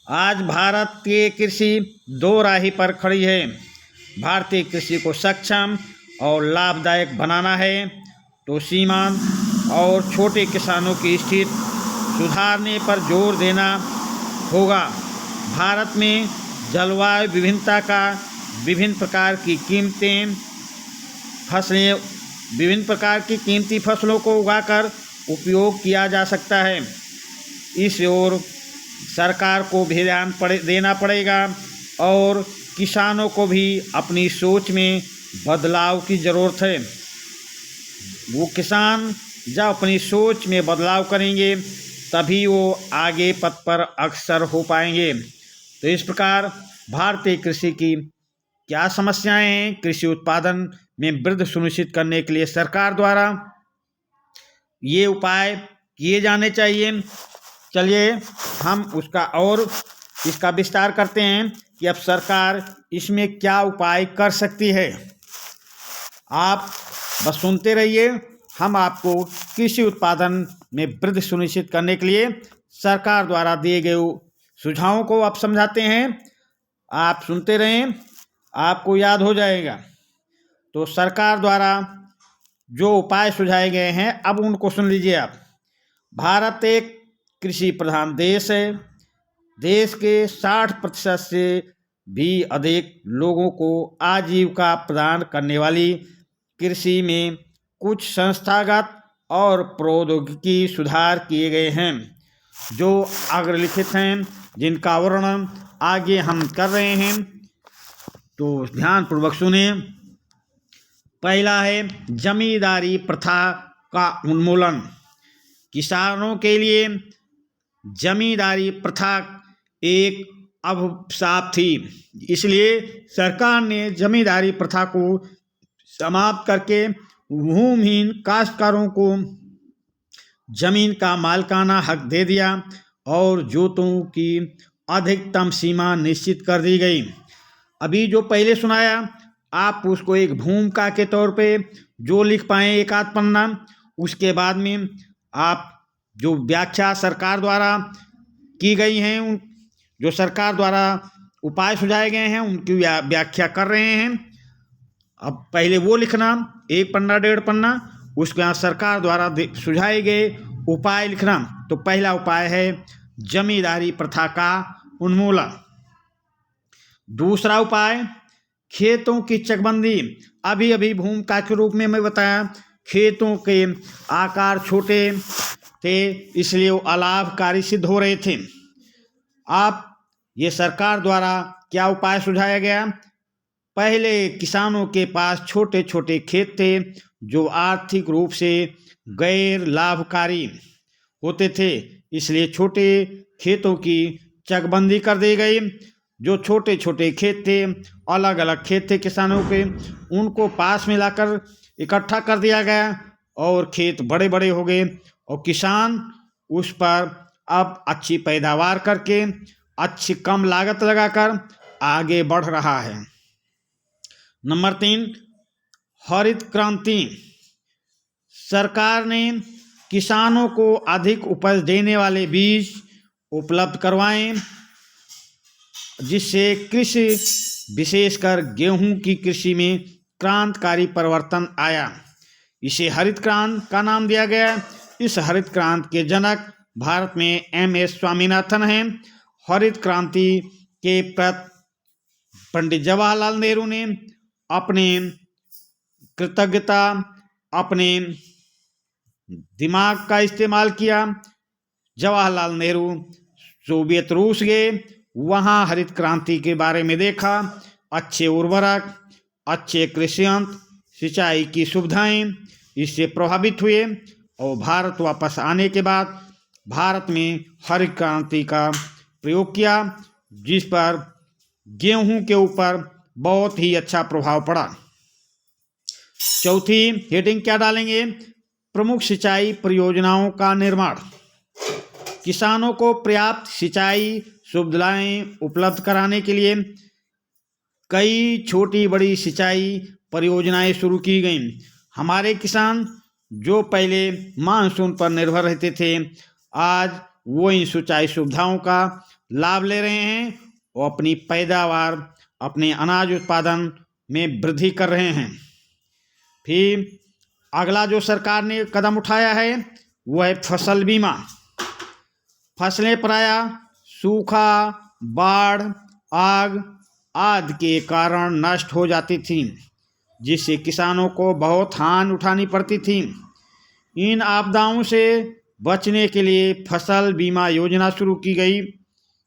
आज भारत की कृषि दो राही पर खड़ी है। भारतीय कृषि को सक्षम और लाभदायक बनाना है तो सीमांत और छोटे किसानों की स्थिति सुधारने पर जोर देना होगा। भारत में जलवायु विभिन्नता का विभिन्न प्रकार की कीमती फसलों को उगाकर उपयोग किया जा सकता है। इस ओर सरकार को भी ध्यान देना पड़ेगा और किसानों को भी अपनी सोच में बदलाव की ज़रूरत है। वो किसान जब अपनी सोच में बदलाव करेंगे तभी वो आगे पथ पर अग्रसर हो पाएंगे। तो इस प्रकार भारतीय कृषि की क्या समस्याएं हैं, कृषि उत्पादन में वृद्धि सुनिश्चित करने के लिए सरकार द्वारा ये उपाय किए जाने चाहिए। चलिए हम इसका विस्तार करते हैं कि अब सरकार इसमें क्या उपाय कर सकती है। आप बस सुनते रहिए, हम आपको कृषि उत्पादन में वृद्धि सुनिश्चित करने के लिए सरकार द्वारा दिए गए सुझावों को आप समझाते हैं। आप सुनते रहें, आपको याद हो जाएगा। तो सरकार द्वारा जो उपाय सुझाए गए हैं अब उनको सुन लीजिए आप। भारत एक कृषि प्रधान देश है। देश के 60% से भी अधिक लोगों को आजीविका प्रदान करने वाली कृषि में कुछ संस्थागत और प्रौद्योगिकी सुधार किए गए हैं जो अग्रलिखित हैं, जिनका वर्णन आगे हम कर रहे हैं, तो ध्यानपूर्वक सुने। पहला है जमींदारी प्रथा का उन्मूलन। किसानों के लिए जमींदारी प्रथा एक अभिशाप थी, इसलिए सरकार ने जमींदारी प्रथा को समाप्त करके भूमिहीन काश्तकारों को जमीन का मालिकाना हक दे दिया और जोतों की अधिकतम सीमा निश्चित कर दी गई। अभी जो पहले सुनाया आप उसको एक भूमिका के तौर पे जो लिख पाएँ एक आध पन्ना, उसके बाद में आप जो व्याख्या सरकार द्वारा की गई हैं, जो सरकार द्वारा उपाय सुझाए गए हैं उनकी व्याख्या कर रहे हैं। अब पहले वो लिखना एक पन्ना डेढ़ पन्ना, उसके बाद सरकार द्वारा सुझाए गए उपाय लिखना। तो पहला उपाय है जमींदारी प्रथा का उन्मूलन। दूसरा उपाय खेतों की चकबंदी। अभी भूमिका के रूप में मैं बताया, खेतों के आकार छोटे थे इसलिए वो अलाभकारी सिद्ध हो रहे थे। आप ये सरकार द्वारा क्या उपाय सुझाया गया? पहले किसानों के पास छोटे छोटे खेत थे जो आर्थिक रूप से गैर लाभकारी होते थे, इसलिए छोटे खेतों की चकबंदी कर दी गई। जो छोटे छोटे खेत थे, अलग अलग खेत थे किसानों के, उनको पास में लाकर इकट्ठा कर दिया गया और खेत बड़े बड़े हो गए और किसान उस पर अब अच्छी पैदावार करके अच्छी कम लागत लगाकर आगे बढ़ रहा है। नंबर 3 हरित क्रांति। सरकार ने किसानों को अधिक उपज देने वाले बीज उपलब्ध करवाए, जिससे कृषि विशेषकर गेहूं की कृषि में क्रांतिकारी परिवर्तन आया। इसे हरित क्रांति का नाम दिया गया। इस हरित क्रांति के जनक भारत में M.S. स्वामीनाथन हैं। हरित क्रांति के प्रति पंडित जवाहरलाल नेहरू ने अपने कृतज्ञता, अपने दिमाग का इस्तेमाल किया। जवाहरलाल नेहरू सोवियत रूस गए, वहाँ हरित क्रांति के बारे में देखा। अच्छे उर्वरक, अच्छे कृषि यंत्र, सिंचाई की सुविधाएं, इससे प्रभावित हुए और भारत वापस आने के बाद भारत में हरित क्रांति का प्रयोग किया, जिस पर गेहूं के ऊपर बहुत ही अच्छा प्रभाव पड़ा। चौथी हेडिंग क्या डालेंगे? प्रमुख सिंचाई परियोजनाओं का निर्माण। किसानों को पर्याप्त सिंचाई सुविधाएं उपलब्ध कराने के लिए कई छोटी बड़ी सिंचाई परियोजनाएं शुरू की गईं। हमारे किसान जो पहले मानसून पर निर्भर रहते थे, आज वो इन सिंचाई सुविधाओं का लाभ ले रहे हैं और अपनी पैदावार, अपने अनाज उत्पादन में वृद्धि कर रहे हैं। फिर अगला जो सरकार ने कदम उठाया है वो है फसल बीमा। फसलें प्रायः सूखा, बाढ़, आग आदि के कारण नष्ट हो जाती थीं, जिससे किसानों को बहुत हानि उठानी पड़ती थी। इन आपदाओं से बचने के लिए फसल बीमा योजना शुरू की गई।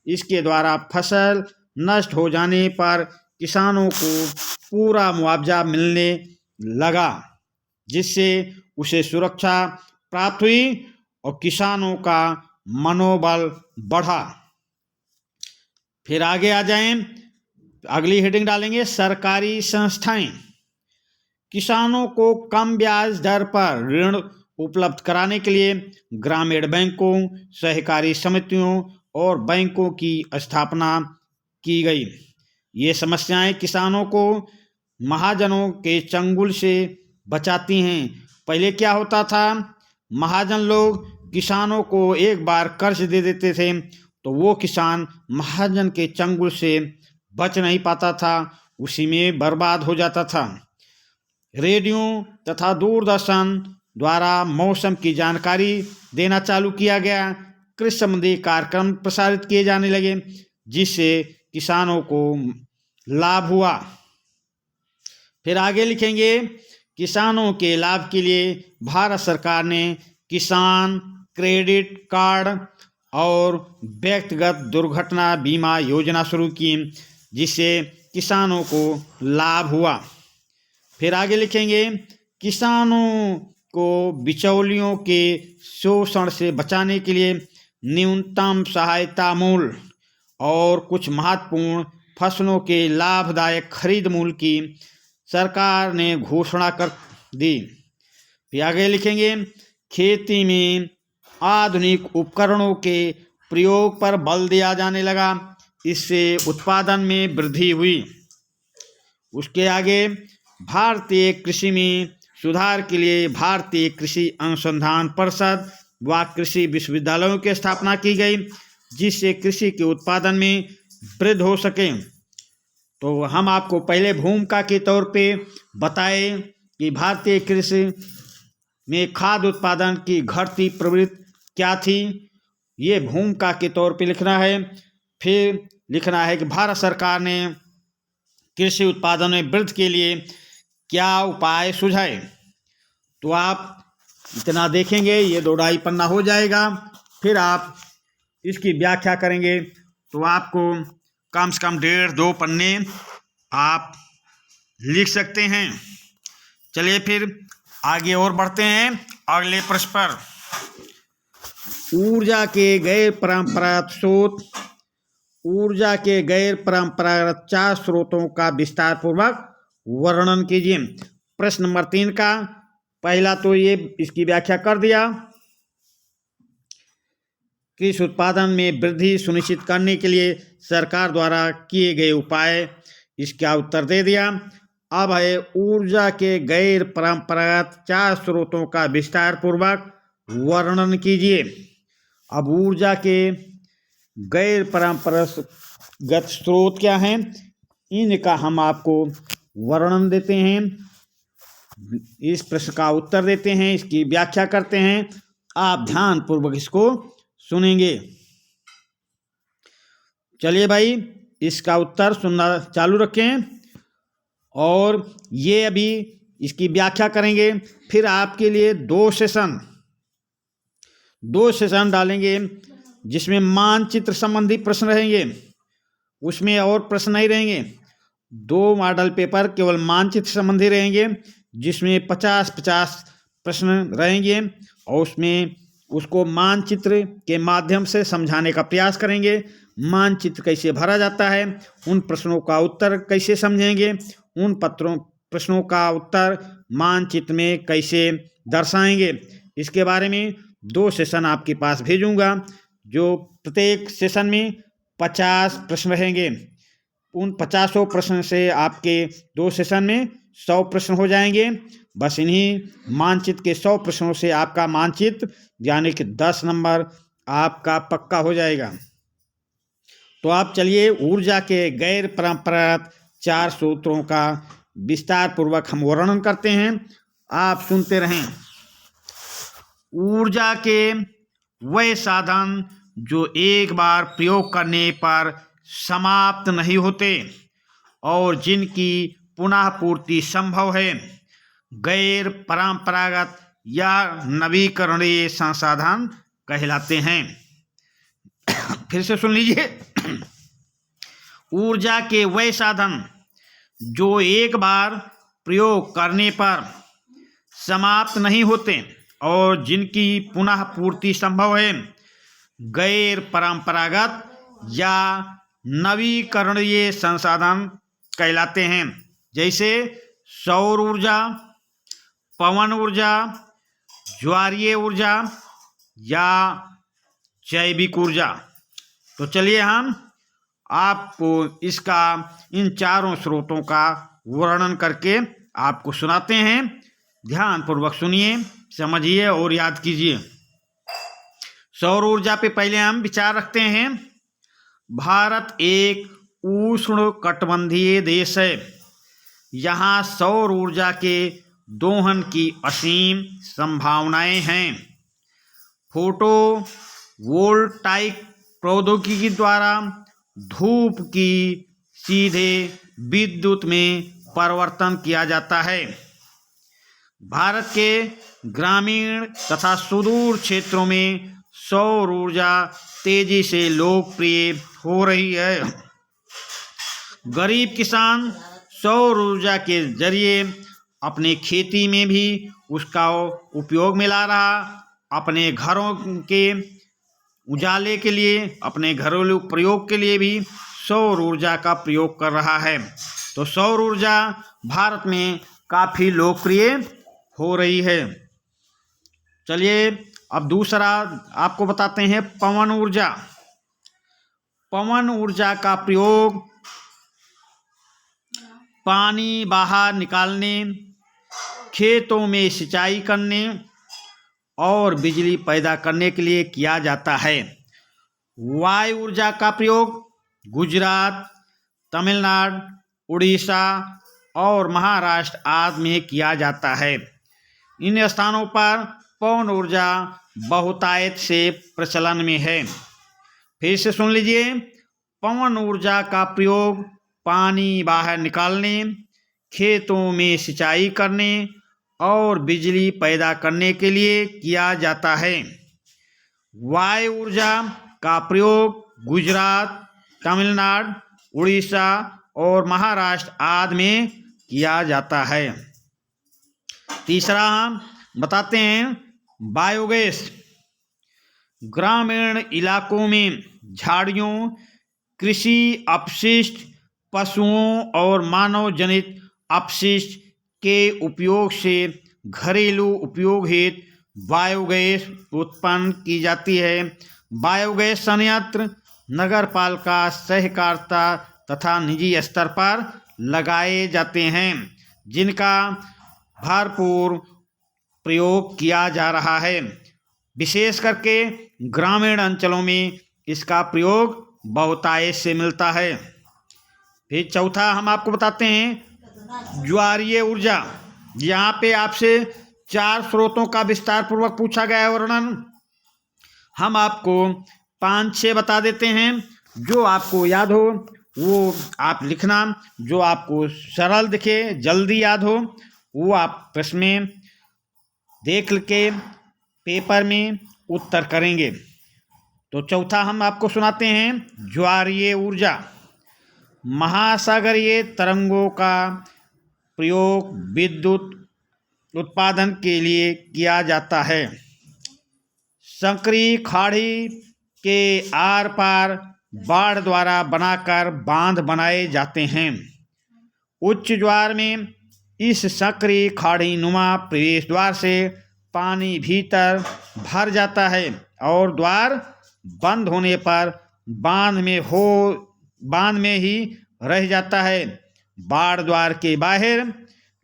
इसके द्वारा फसल नष्ट हो जाने पर किसानों को पूरा मुआवजा मिलने लगा, जिससे उसे सुरक्षा प्राप्त हुई और किसानों का मनोबल बढ़ा। फिर आगे आ जाएं, अगली हेडिंग डालेंगे सरकारी संस्थाएं। किसानों को कम ब्याज दर पर ऋण उपलब्ध कराने के लिए ग्रामीण बैंकों, सहकारी समितियों और बैंकों की स्थापना की गई। ये समस्याएं किसानों को महाजनों के चंगुल से बचाती हैं। पहले क्या होता था, महाजन लोग किसानों को एक बार कर्ज दे देते थे तो वो किसान महाजन के चंगुल से बच नहीं पाता था, उसी में बर्बाद हो जाता था। रेडियो तथा दूरदर्शन द्वारा मौसम की जानकारी देना चालू किया गया। कृषि संबंधी कार्यक्रम प्रसारित किए जाने लगे, जिससे किसानों को लाभ हुआ। फिर आगे लिखेंगे, किसानों के लाभ के लिए भारत सरकार ने किसान क्रेडिट कार्ड और व्यक्तिगत दुर्घटना बीमा योजना शुरू की, जिससे किसानों को लाभ हुआ। फिर आगे लिखेंगे, किसानों को बिचौलियों के शोषण से बचाने के लिए न्यूनतम सहायता मूल्य और कुछ महत्वपूर्ण फसलों के लाभदायक खरीद मूल्य की सरकार ने घोषणा कर दी। फिर आगे लिखेंगे, खेती में आधुनिक उपकरणों के प्रयोग पर बल दिया जाने लगा, इससे उत्पादन में वृद्धि हुई। उसके आगे, भारतीय कृषि में सुधार के लिए भारतीय कृषि अनुसंधान परिषद व कृषि विश्वविद्यालयों की स्थापना की गई, जिससे कृषि के उत्पादन में वृद्धि हो सके। तो हम आपको पहले भूमिका के तौर पे बताए कि भारतीय कृषि में खाद्य उत्पादन की घटती प्रवृत्ति क्या थी, ये भूमिका के तौर पे लिखना है। फिर लिखना है कि भारत सरकार ने कृषि उत्पादन में वृद्धि के लिए क्या उपाय सुझाए। तो आप इतना देखेंगे, ये 2.5 पन्ना हो जाएगा। फिर आप इसकी व्याख्या करेंगे तो आपको कम से कम 1.5-2 पन्ने आप लिख सकते हैं। चलिए फिर आगे और बढ़ते हैं अगले प्रश्न पर। ऊर्जा के गैर परंपरागत स्रोत, ऊर्जा के गैर परंपरागत 4 स्रोतों का विस्तार पूर्वक वर्णन कीजिए। प्रश्न नंबर 3 का पहला तो ये इसकी व्याख्या कर दिया, कृषि उत्पादन में वृद्धि सुनिश्चित करने के लिए सरकार द्वारा किए गए उपाय, इसका उत्तर दे दिया। अब है ऊर्जा के गैर परंपरागत 4 स्रोतों का विस्तार पूर्वक वर्णन कीजिए। अब ऊर्जा के गैर परंपरागत स्रोत क्या हैं, इनका हम आपको वर्णन देते हैं, इस प्रश्न का उत्तर देते हैं, इसकी व्याख्या करते हैं। आप ध्यान पूर्वक इसको सुनेंगे। चलिए भाई, इसका उत्तर सुनना चालू रखें और ये अभी इसकी व्याख्या करेंगे। फिर आपके लिए 2 सेशन डालेंगे, जिसमें मानचित्र संबंधी प्रश्न रहेंगे, उसमें और प्रश्न नहीं रहेंगे। 2 मॉडल पेपर केवल मानचित्र संबंधी रहेंगे, जिसमें 50-50 प्रश्न रहेंगे और उसमें उसको मानचित्र के माध्यम से समझाने का प्रयास करेंगे। मानचित्र कैसे भरा जाता है, उन प्रश्नों का उत्तर कैसे समझेंगे, उन प्रश्नों का उत्तर मानचित्र में कैसे दर्शाएंगे, इसके बारे में 2 सेशन आपके पास भेजूंगा, जो प्रत्येक सेशन में 50 प्रश्न रहेंगे। उन 50 प्रश्न से आपके 2 सेशन में 100 प्रश्न हो जाएंगे। बस इन्हीं मानचित्र के 100 प्रश्नों से आपका मानचित्र यानी कि 10 नंबर आपका पक्का हो जाएगा। तो आप चलिए ऊर्जा के गैर परंपरागत 4 स्रोतों का विस्तार पूर्वक हम वर्णन करते हैं, आप सुनते रहें। ऊर्जा के वह साधन जो एक बार प्रयोग करने पर समाप्त नहीं होते और जिनकी पुनः पूर्ति संभव है, गैर परंपरागत या नवीकरणीय संसाधन कहलाते हैं। फिर से सुन लीजिए, ऊर्जा के वह साधन जो एक बार प्रयोग करने पर समाप्त नहीं होते और जिनकी पुनः पूर्ति संभव है, गैर परंपरागत या नवीकरणीय संसाधन कहलाते हैं। जैसे सौर ऊर्जा, पवन ऊर्जा, ज्वारीय ऊर्जा या जैविक ऊर्जा। तो चलिए हम आपको इसका इन 4 स्रोतों का वर्णन करके आपको सुनाते हैं। ध्यानपूर्वक सुनिए, समझिए और याद कीजिए। सौर ऊर्जा पे पहले हम विचार रखते हैं। भारत एक उष्ण कटिबंधीय देश है। यहाँ सौर ऊर्जा के दोहन की असीम संभावनाएं हैं। फोटो वोल्टाइक प्रौद्योगिकी द्वारा धूप की सीधे विद्युत में परिवर्तन किया जाता है। भारत के ग्रामीण तथा सुदूर क्षेत्रों में सौर ऊर्जा तेजी से लोकप्रिय हो रही है। गरीब किसान सौर ऊर्जा के जरिए अपने खेती में भी उसका उपयोग में ला रहा, अपने घरों के उजाले के लिए, अपने घरेलू प्रयोग के लिए भी सौर ऊर्जा का प्रयोग कर रहा है। तो सौर ऊर्जा भारत में काफ़ी लोकप्रिय हो रही है। चलिए अब दूसरा आपको बताते हैं पवन ऊर्जा। पवन ऊर्जा का प्रयोग पानी बाहर निकालने, खेतों में सिंचाई करने और बिजली पैदा करने के लिए किया जाता है। वायु ऊर्जा का प्रयोग गुजरात, तमिलनाडु, उड़ीसा और महाराष्ट्र आदि में किया जाता है। इन स्थानों पर पवन ऊर्जा बहुतायत से प्रचलन में है। फिर से सुन लीजिए, पवन ऊर्जा का प्रयोग पानी बाहर निकालने, खेतों में सिंचाई करने और बिजली पैदा करने के लिए किया जाता है। वायु ऊर्जा का प्रयोग गुजरात, तमिलनाडु, उड़ीसा और महाराष्ट्र आदि में किया जाता है। तीसरा हम बताते हैं बायोगैस। ग्रामीण इलाकों में झाड़ियों, कृषि अपशिष्ट, पशुओं और मानव जनित अपशिष्ट के उपयोग से घरेलू उपयोग हेतु बायोगैस उत्पन्न की जाती है। बायोगैस संयंत्र नगरपालिका, सहकारिता तथा निजी स्तर पर लगाए जाते हैं, जिनका भरपूर प्रयोग किया जा रहा है। विशेष करके ग्रामीण अंचलों में इसका प्रयोग बहुतायत से मिलता है। फिर चौथा हम आपको बताते हैं ज्वारीय ऊर्जा। यहाँ पे आपसे 4 स्रोतों का विस्तार पूर्वक पूछा गया है वर्णन। हम आपको 5-6 बता देते हैं। जो आपको याद हो वो आप लिखना, जो आपको सरल दिखे, जल्दी याद हो, वो आप प्रश्न में देख के पेपर में उत्तर करेंगे। तो चौथा हम आपको सुनाते हैं ज्वारीय ऊर्जा। महासागरीय तरंगों का प्रयोग विद्युत उत्पादन के लिए किया जाता है। संकरी खाड़ी के आर पार बाढ़ द्वारा बनाकर बांध बनाए जाते हैं। उच्च ज्वार में इस संकरी खाड़ी नुमा प्रवेश द्वार से पानी भीतर भर जाता है और द्वार बंद होने पर बांध में ही रह जाता है। बाढ़ द्वार के बाहर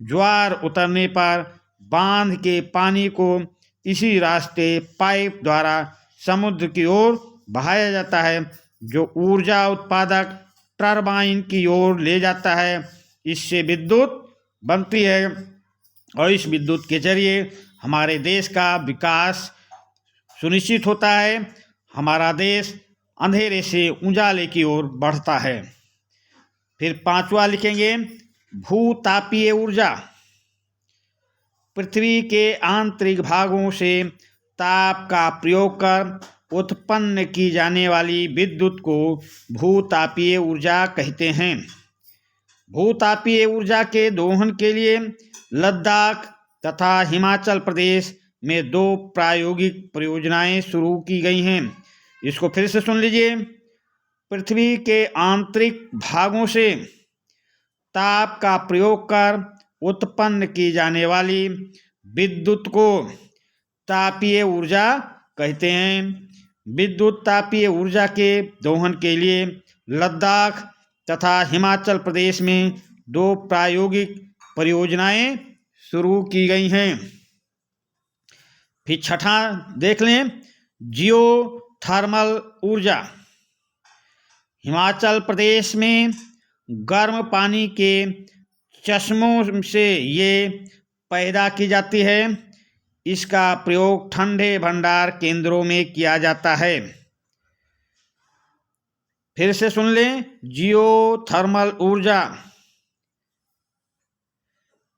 ज्वार उतरने पर बांध के पानी को इसी रास्ते पाइप द्वारा समुद्र की ओर बहाया जाता है, जो ऊर्जा उत्पादक टरबाइन की ओर ले जाता है। इससे विद्युत बनती है और इस विद्युत के जरिए हमारे देश का विकास सुनिश्चित होता है। हमारा देश अंधेरे से उजाले की ओर बढ़ता है। फिर 5वां लिखेंगे भूतापीय ऊर्जा। पृथ्वी के आंतरिक भागों से ताप का प्रयोग कर उत्पन्न की जाने वाली विद्युत को भूतापीय ऊर्जा कहते हैं। भूतापीय ऊर्जा के दोहन के लिए लद्दाख तथा हिमाचल प्रदेश में 2 प्रायोगिक परियोजनाएं शुरू की गई हैं। इसको फिर से सुन लीजिए। पृथ्वी के आंतरिक भागों से ताप का प्रयोग कर उत्पन्न की जाने वाली विद्युत को तापीय ऊर्जा कहते हैं। विद्युत तापीय ऊर्जा के दोहन के लिए लद्दाख तथा हिमाचल प्रदेश में 2 प्रायोगिक परियोजनाएं शुरू की गई हैं। फिर 6ठा देख लें जियोथर्मल ऊर्जा। हिमाचल प्रदेश में गर्म पानी के चश्मों से ये पैदा की जाती है। इसका प्रयोग ठंडे भंडार केंद्रों में किया जाता है। फिर से सुन लें, जियोथर्मल ऊर्जा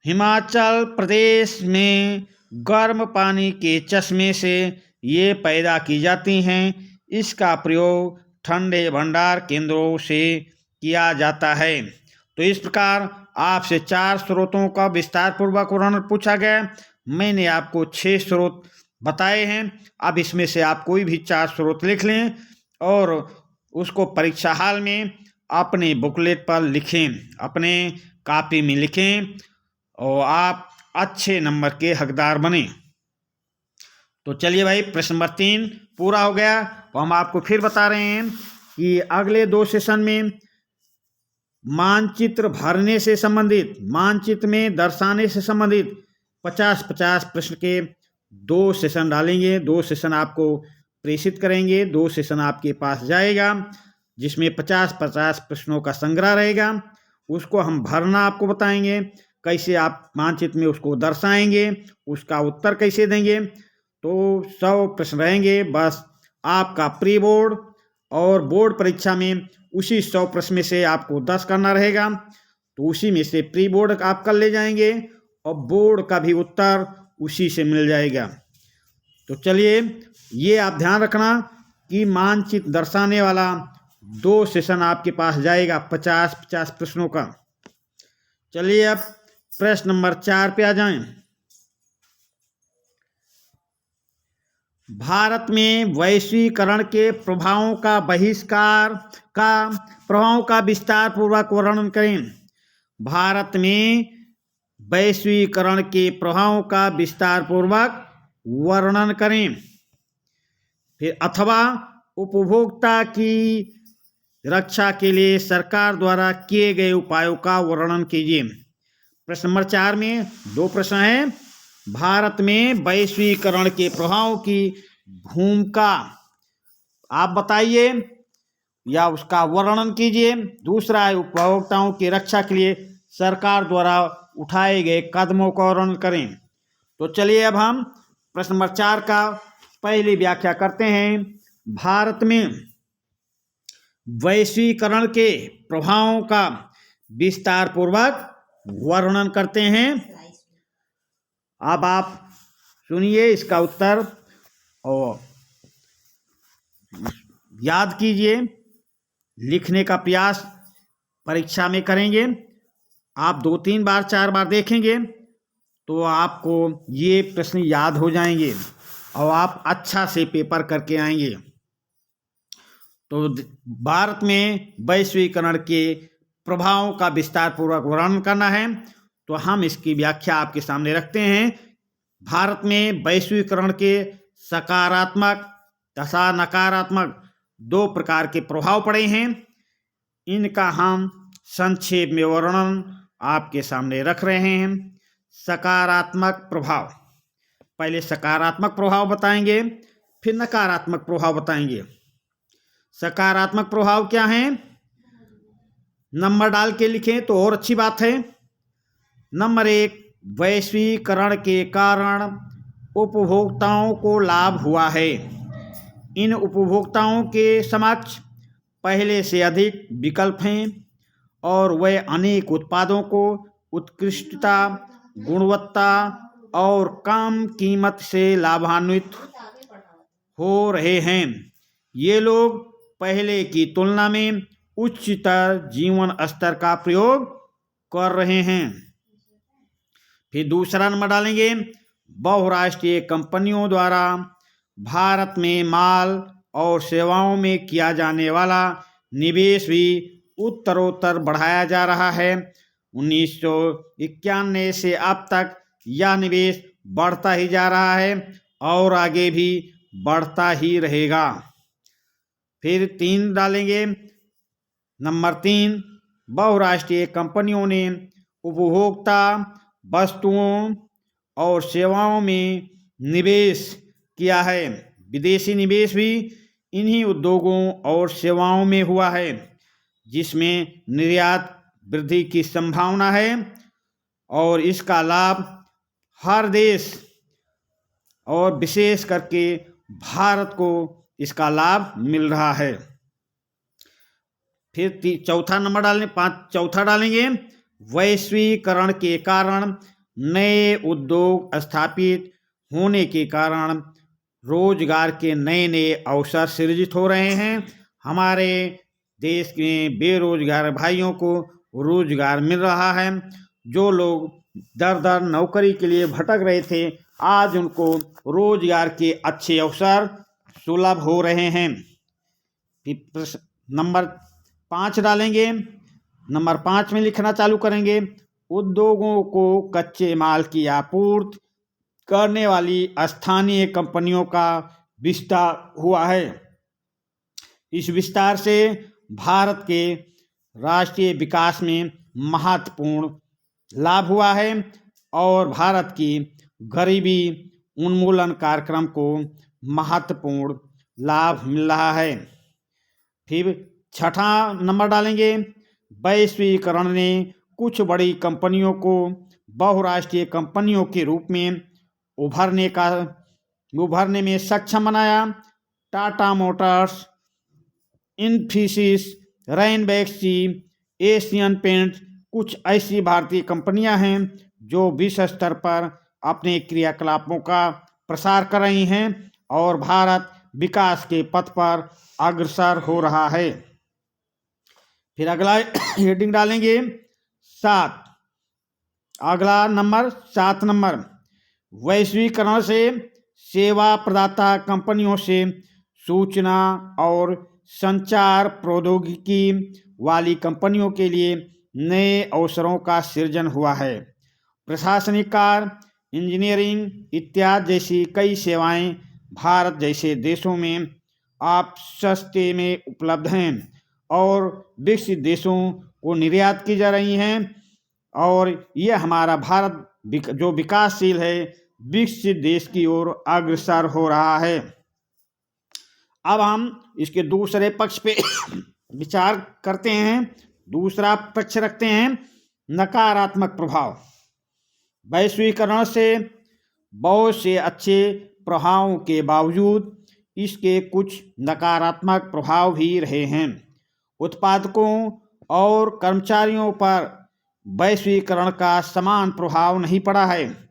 हिमाचल प्रदेश में गर्म पानी के चश्मे से ये पैदा की जाती हैं। इसका प्रयोग ठंडे भंडार केंद्रों से किया जाता है। तो इस प्रकार आपसे 4 स्रोतों का विस्तार पूर्वक वर्णन पूछा गया। मैंने आपको 6 स्रोत बताए हैं। अब इसमें से आप कोई भी 4 स्रोत लिख लें और उसको परीक्षा हाल में अपने बुकलेट पर लिखें, अपने कॉपी में लिखें और आप अच्छे नंबर के हकदार बने। तो चलिए भाई, प्रश्न नंबर 3 पूरा हो गया। तो हम आपको फिर बता रहे हैं कि अगले 2 सेशन में मानचित्र भरने से संबंधित, मानचित्र में दर्शाने से संबंधित 50-50 प्रश्न के 2 सेशन डालेंगे। 2 सेशन आपको प्रेषित करेंगे, 2 सेशन आपके पास जाएगा, जिसमें 50-50 प्रश्नों का संग्रह रहेगा। उसको हम भरना आपको बताएंगे, कैसे आप मानचित्र में उसको दर्शाएंगे, उसका उत्तर कैसे देंगे। तो 100 प्रश्न रहेंगे। बस आपका प्री बोर्ड और बोर्ड परीक्षा में उसी 100 प्रश्न में से आपको 10 करना रहेगा। तो उसी में से प्री बोर्ड आप कर ले जाएंगे और बोर्ड का भी उत्तर उसी से मिल जाएगा। तो चलिए, ये आप ध्यान रखना कि मानचित्र दर्शाने वाला 2 सेशन आपके पास जाएगा 50-50 प्रश्नों का। चलिए अब प्रश्न नंबर 4 पे आ जाएं। भारत में वैश्वीकरण के प्रभावों का विस्तार पूर्वक वर्णन करें। भारत में वैश्वीकरण के प्रभावों का विस्तार पूर्वक वर्णन करें। फिर अथवा उपभोक्ता की रक्षा के लिए सरकार द्वारा किए गए उपायों का वर्णन कीजिए। प्रश्न नंबर 4 में 2 प्रश्न हैं। भारत में वैश्वीकरण के प्रभाव की भूमिका आप बताइए या उसका वर्णन कीजिए। दूसरा है उपभोक्ताओं की रक्षा के लिए सरकार द्वारा उठाए गए कदमों का वर्णन करें। तो चलिए अब हम प्रश्न नंबर 4 का पहली व्याख्या करते हैं। भारत में वैश्वीकरण के प्रभावों का विस्तार पूर्वक वर्णन करते हैं। अब आप सुनिए इसका उत्तर और याद कीजिए, लिखने का प्रयास परीक्षा में करेंगे। आप 2-3 बार 4 बार देखेंगे तो आपको ये प्रश्न याद हो जाएंगे और आप अच्छा से पेपर करके आएंगे। तो भारत में वैश्वीकरण के प्रभावों का विस्तार पूर्वक वर्णन करना है। तो हम इसकी व्याख्या आपके सामने रखते हैं। भारत में वैश्वीकरण के सकारात्मक तथा नकारात्मक 2 प्रकार के प्रभाव पड़े हैं। इनका हम संक्षेप में वर्णन आपके सामने रख रहे हैं। सकारात्मक प्रभाव, पहले सकारात्मक प्रभाव बताएंगे, फिर नकारात्मक प्रभाव बताएंगे। सकारात्मक प्रभाव क्या हैं? नंबर डाल के लिखें तो और अच्छी बात है। नंबर 1, वैश्वीकरण के कारण उपभोक्ताओं को लाभ हुआ है। इन उपभोक्ताओं के समक्ष पहले से अधिक विकल्प हैं और वे अनेक उत्पादों को उत्कृष्टता, गुणवत्ता और कम कीमत से लाभान्वित हो रहे हैं। ये लोग पहले की तुलना में उच्चतर जीवन स्तर का प्रयोग कर रहे हैं। फिर दूसरा नंबर डालेंगे, बहुराष्ट्रीय कंपनियों द्वारा भारत में माल और सेवाओं में किया जाने वाला निवेश भी उत्तरोत्तर बढ़ाया जा रहा है। 1991 से अब तक यह निवेश बढ़ता ही जा रहा है और आगे भी बढ़ता ही रहेगा। फिर 3 डालेंगे, नंबर 3, बहुराष्ट्रीय कंपनियों ने उपभोक्ता वस्तुओं और सेवाओं में निवेश किया है। विदेशी निवेश भी इन्हीं उद्योगों और सेवाओं में हुआ है, जिसमें निर्यात वृद्धि की संभावना है। और इसका लाभ हर देश और विशेष करके भारत को इसका लाभ मिल रहा है। फिर चौथा डालेंगे, वैश्वीकरण के कारण नए उद्योग स्थापित होने के कारण रोजगार के नए नए अवसर सृजित हो रहे हैं। हमारे देश में बेरोजगार भाइयों को रोजगार मिल रहा है। जो लोग दर दर नौकरी के लिए भटक रहे थे, आज उनको रोजगार के अच्छे अवसर सुलभ हो रहे हैं। नंबर 5 डालेंगे। नंबर 5 में लिखना चालू करेंगे, उद्योगों को कच्चे माल की आपूर्ति करने वाली स्थानीय कंपनियों का विस्तार हुआ है। इस विस्तार से भारत के राष्ट्रीय विकास में महत्वपूर्ण लाभ हुआ है और भारत की गरीबी उन्मूलन कार्यक्रम को महत्वपूर्ण लाभ मिल रहा है। फिर छठा नंबर डालेंगे, वैश्वीकरण ने कुछ बड़ी कंपनियों को बहुराष्ट्रीय कंपनियों के रूप में उभरने में सक्षम बनाया। Tata Motors, Infosys, Ranbaxy, Asian paints कुछ ऐसी भारतीय कंपनियां हैं जो विश्व स्तर पर अपने क्रियाकलापों का प्रसार कर रही हैं और भारत विकास के पथ पर अग्रसर हो रहा है। फिर अगला हेडिंग डालेंगे 7। अगला नंबर 7 नंबर, वैश्वीकरण से सेवा प्रदाता कंपनियों से सूचना और संचार प्रौद्योगिकी वाली कंपनियों के लिए नए अवसरों का सृजन हुआ है। प्रशासनिक कार्य, इंजीनियरिंग इत्यादि जैसी कई सेवाएं भारत जैसे देशों में आप सस्ते में उपलब्ध हैं और विकसित देशों को निर्यात की जा रही हैं और यह हमारा भारत जो विकासशील है, विकसित देश की ओर अग्रसर हो रहा है। अब हम इसके दूसरे पक्ष पे विचार करते हैं। दूसरा पक्ष रखते हैं, नकारात्मक प्रभाव। वैश्वीकरण से बहुत से अच्छे प्रभावों के बावजूद इसके कुछ नकारात्मक प्रभाव भी रहे हैं। उत्पादकों और कर्मचारियों पर वैश्वीकरण का समान प्रभाव नहीं पड़ा है।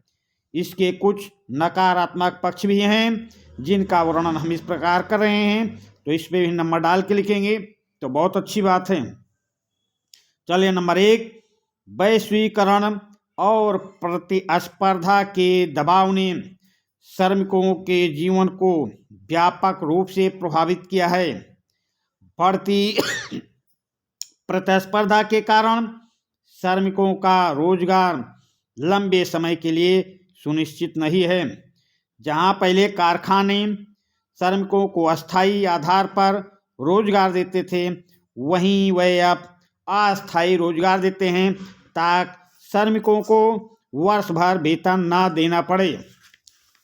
इसके कुछ नकारात्मक पक्ष भी हैं जिनका वर्णन हम इस प्रकार कर रहे हैं, तो इस पे भी नंबर डाल के लिखेंगे तो बहुत अच्छी बात है। चलिए, नंबर 1, वैश्वीकरण और प्रतिस्पर्धा के दबाव ने श्रमिकों के जीवन को व्यापक रूप से प्रभावित किया है। बढ़ती प्रतिस्पर्धा के कारण श्रमिकों का रोजगार लंबे समय के लिए सुनिश्चित नहीं है। जहां पहले कारखाने श्रमिकों को अस्थायी आधार पर रोजगार देते थे, वहीं वे अब अस्थायी रोजगार देते हैं ताकि श्रमिकों को वर्ष भर वेतन ना देना पड़े।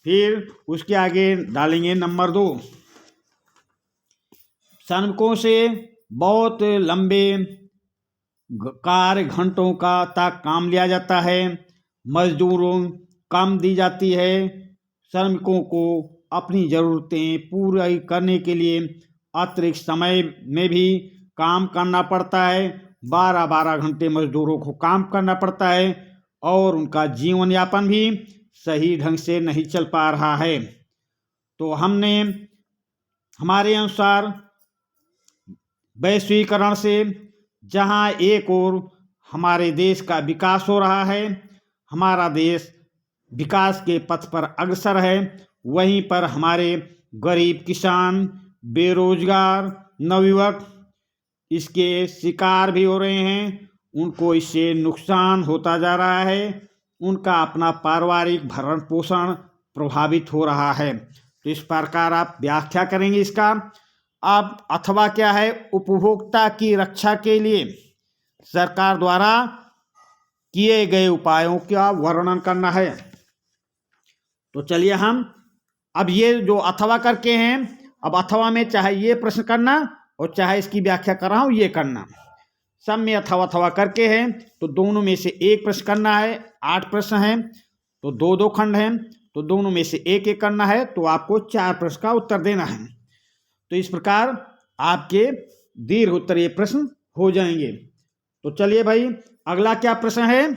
फिर उसके आगे डालेंगे नंबर 2, श्रमिकों से बहुत लंबे कार्य घंटों का तक काम लिया जाता है, मजदूरों कम दी जाती है। श्रमिकों को अपनी ज़रूरतें पूरी करने के लिए अतिरिक्त समय में भी काम करना पड़ता है। 12-12 घंटे मजदूरों को काम करना पड़ता है और उनका जीवन यापन भी सही ढंग से नहीं चल पा रहा है। तो हमने हमारे अनुसार वैश्वीकरण से जहां एक ओर हमारे देश का विकास हो रहा है, हमारा देश विकास के पथ पर अग्रसर है, वहीं पर हमारे गरीब किसान, बेरोजगार नवयुवक इसके शिकार भी हो रहे हैं। उनको इससे नुकसान होता जा रहा है, उनका अपना पारिवारिक भरण पोषण प्रभावित हो रहा है। तो इस प्रकार आप व्याख्या करेंगे इसका। अब अथवा क्या है, उपभोक्ता की रक्षा के लिए सरकार द्वारा किए गए उपायों का वर्णन करना है। तो चलिए हम अब ये जो अथवा करके हैं, अब अथवा में चाहे ये प्रश्न करना और चाहे इसकी व्याख्या कर रहा हूँ ये करना। सब में अथवा अथवा करके है, तो दोनों में से एक प्रश्न करना है। 8 प्रश्न हैं तो 2-2 खंड हैं, तो दोनों में से एक एक करना है, तो आपको 4 प्रश्न का उत्तर देना है। तो इस प्रकार आपके दीर्घ उत्तरीय प्रश्न हो जाएंगे। तो चलिए भाई, अगला क्या प्रश्न है?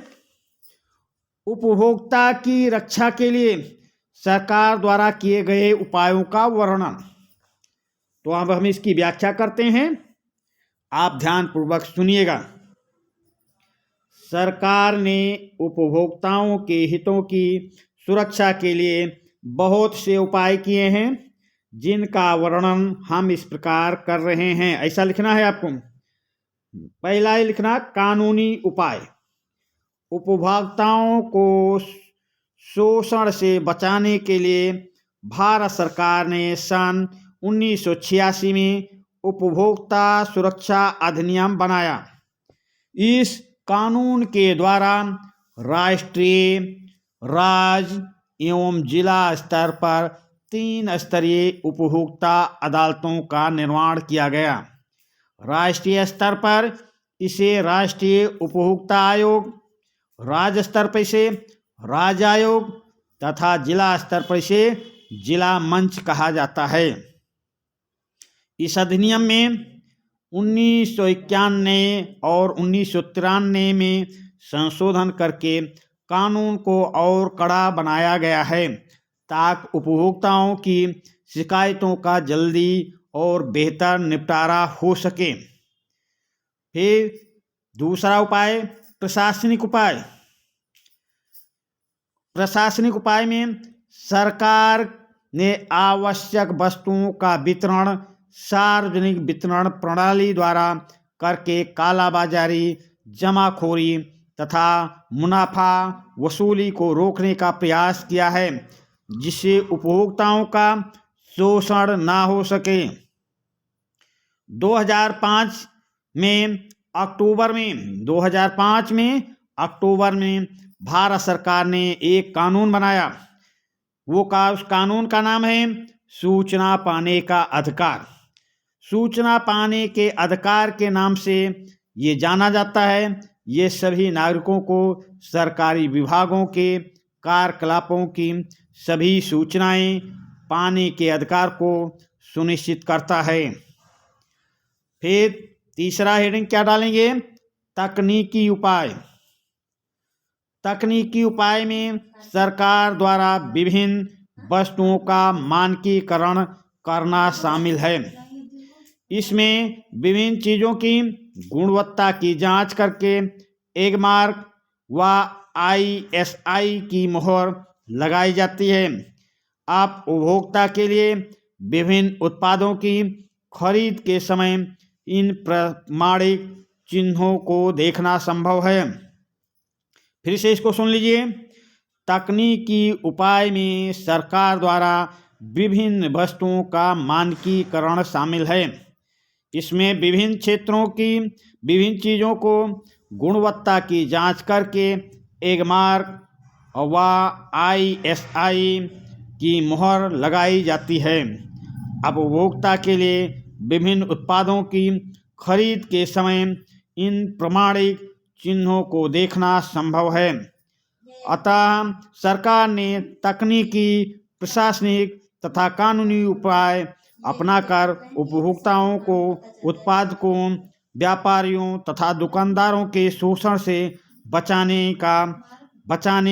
उपभोक्ता की रक्षा के लिए सरकार द्वारा किए गए उपायों का वर्णन। तो अब हम इसकी व्याख्या करते हैं, आप ध्यानपूर्वक सुनिएगा। सरकार ने उपभोक्ताओं के हितों की सुरक्षा के लिए बहुत से उपाय किए हैं, जिनका वर्णन हम इस प्रकार कर रहे हैं। ऐसा लिखना है आपको। पहला ही लिखना, कानूनी उपाय। उपभोक्ताओं को शोषण से बचाने के लिए भारत सरकार ने सन 1986 में उपभोक्ता सुरक्षा अधिनियम बनाया। इस कानून के द्वारा राष्ट्रीय, राज्य एवं जिला स्तर पर 3 स्तरीय उपभोक्ता अदालतों का निर्माण किया गया। राष्ट्रीय स्तर पर इसे राष्ट्रीय उपभोक्ता आयोग, राज्य स्तर पर इसे राज्य आयोग तथा जिला स्तर पर इसे जिला मंच कहा जाता है। इस अधिनियम में 1991 और 1993 में संशोधन करके कानून को और कड़ा बनाया गया है, ताकि उपभोक्ताओं की शिकायतों का जल्दी और बेहतर निपटारा हो सके। फिर दूसरा उपाय, प्रशासनिक उपाय। प्रशासनिक उपाय में सरकार ने आवश्यक वस्तुओं का वितरण सार्वजनिक वितरण प्रणाली द्वारा करके कालाबाजारी, जमाखोरी तथा मुनाफा वसूली को रोकने का प्रयास किया है, जिससे उपभोक्ताओं का शोषण ना हो सके। 2005 में अक्टूबर में भारत सरकार ने एक कानून बनाया। उस कानून का नाम है सूचना पाने का अधिकार। सूचना पाने के अधिकार के नाम से ये जाना जाता है। ये सभी नागरिकों को सरकारी विभागों के कार्यकलापों की सभी सूचनाएं पाने के अधिकार को सुनिश्चित करता है। फिर तीसरा हेडिंग क्या डालेंगे? तकनीकी उपाय। तकनीकी उपाय में सरकार द्वारा विभिन्न वस्तुओं का मानकीकरण करना शामिल है। इसमें विभिन्न चीज़ों की गुणवत्ता की जांच करके एगमार्क व ISI की मोहर लगाई जाती है। आप उपभोक्ता के लिए विभिन्न उत्पादों की खरीद के समय इन प्रमाणिक चिन्हों को देखना संभव है। फिर से इसको सुन लीजिए। तकनीकी उपाय में सरकार द्वारा विभिन्न वस्तुओं का मानकीकरण शामिल है। इसमें विभिन्न क्षेत्रों की विभिन्न चीज़ों को गुणवत्ता की जांच करके एगमार्क व ISI की मोहर लगाई जाती है। अब उपभोक्ता के लिए विभिन्न उत्पादों की खरीद के समय इन प्रमाणिक चिन्हों को देखना संभव है। अतः सरकार ने तकनीकी, प्रशासनिक तथा कानूनी उपाय अपनाकर उपभोक्ताओं को उत्पादकों, व्यापारियों तथा दुकानदारों के शोषण से बचाने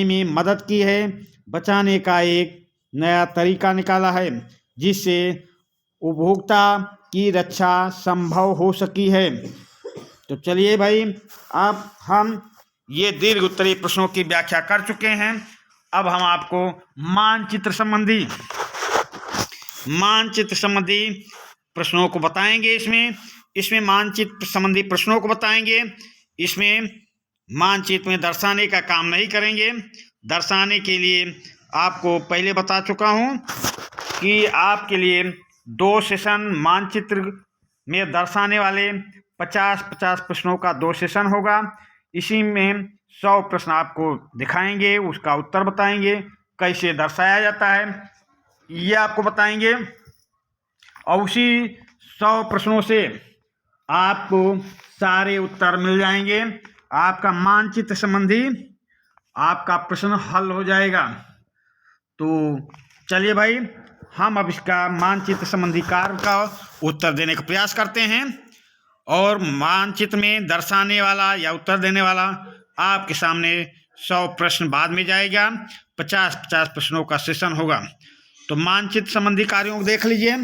में मदद की है। बचाने का एक नया तरीका निकाला है, जिससे उपभोक्ता की रक्षा संभव हो सकी है। तो चलिए भाई, अब हम ये दीर्घ उत्तरीय प्रश्नों की व्याख्या कर चुके हैं। अब हम आपको मानचित्र संबंधी प्रश्नों को बताएंगे। इसमें मानचित्र संबंधी प्रश्नों को बताएंगे। इसमें मानचित्र में दर्शाने का काम नहीं करेंगे। दर्शाने के लिए आपको पहले बता चुका हूँ कि आपके लिए 2 सेशन मानचित्र में दर्शाने वाले 50-50 प्रश्नों का 2 सेशन होगा। इसी में 100 प्रश्न आपको दिखाएंगे, उसका उत्तर बताएंगे, कैसे दर्शाया जाता है ये आपको बताएंगे। और उसी 100 प्रश्नों से आपको सारे उत्तर मिल जाएंगे। आपका मानचित्र संबंधी आपका प्रश्न हल हो जाएगा। तो चलिए भाई, हम अब इसका मानचित्र संबंधी कार्य का उत्तर देने का प्रयास करते हैं। और मानचित्र में दर्शाने वाला या उत्तर देने वाला आपके सामने 100 प्रश्न बाद में जाएगा। 50-50 प्रश्नों का सेशन होगा। तो मानचित्र संबंधी कार्यों को देख लीजिए।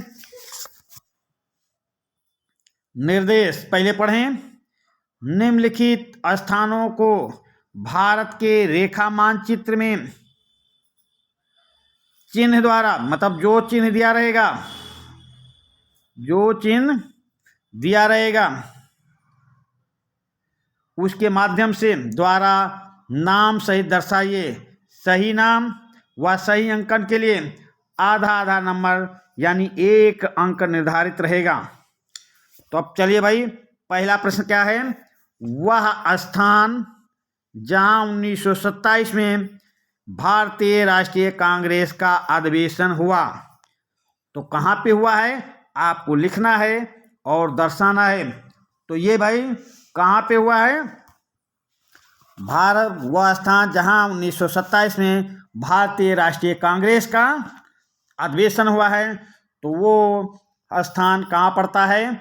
निर्देश पहले पढ़ें। निम्नलिखित स्थानों को भारत के रेखा मानचित्र में चिन्ह द्वारा, मतलब जो चिन्ह दिया रहेगा उसके माध्यम से द्वारा नाम सहित दर्शाइए। सही नाम व सही अंकन के लिए आधा नंबर यानी 1 अंक निर्धारित रहेगा। तो अब चलिए भाई, पहला प्रश्न क्या है? वह स्थान जहां 1927 में भारतीय राष्ट्रीय कांग्रेस का अधिवेशन हुआ। तो कहाँ पे हुआ है आपको लिखना है और दर्शाना है। तो ये भाई कहाँ पे हुआ है? भारत वह स्थान जहां 1927 में भारतीय राष्ट्रीय कांग्रेस का अधिवेशन हुआ है। तो वो स्थान कहाँ पड़ता है?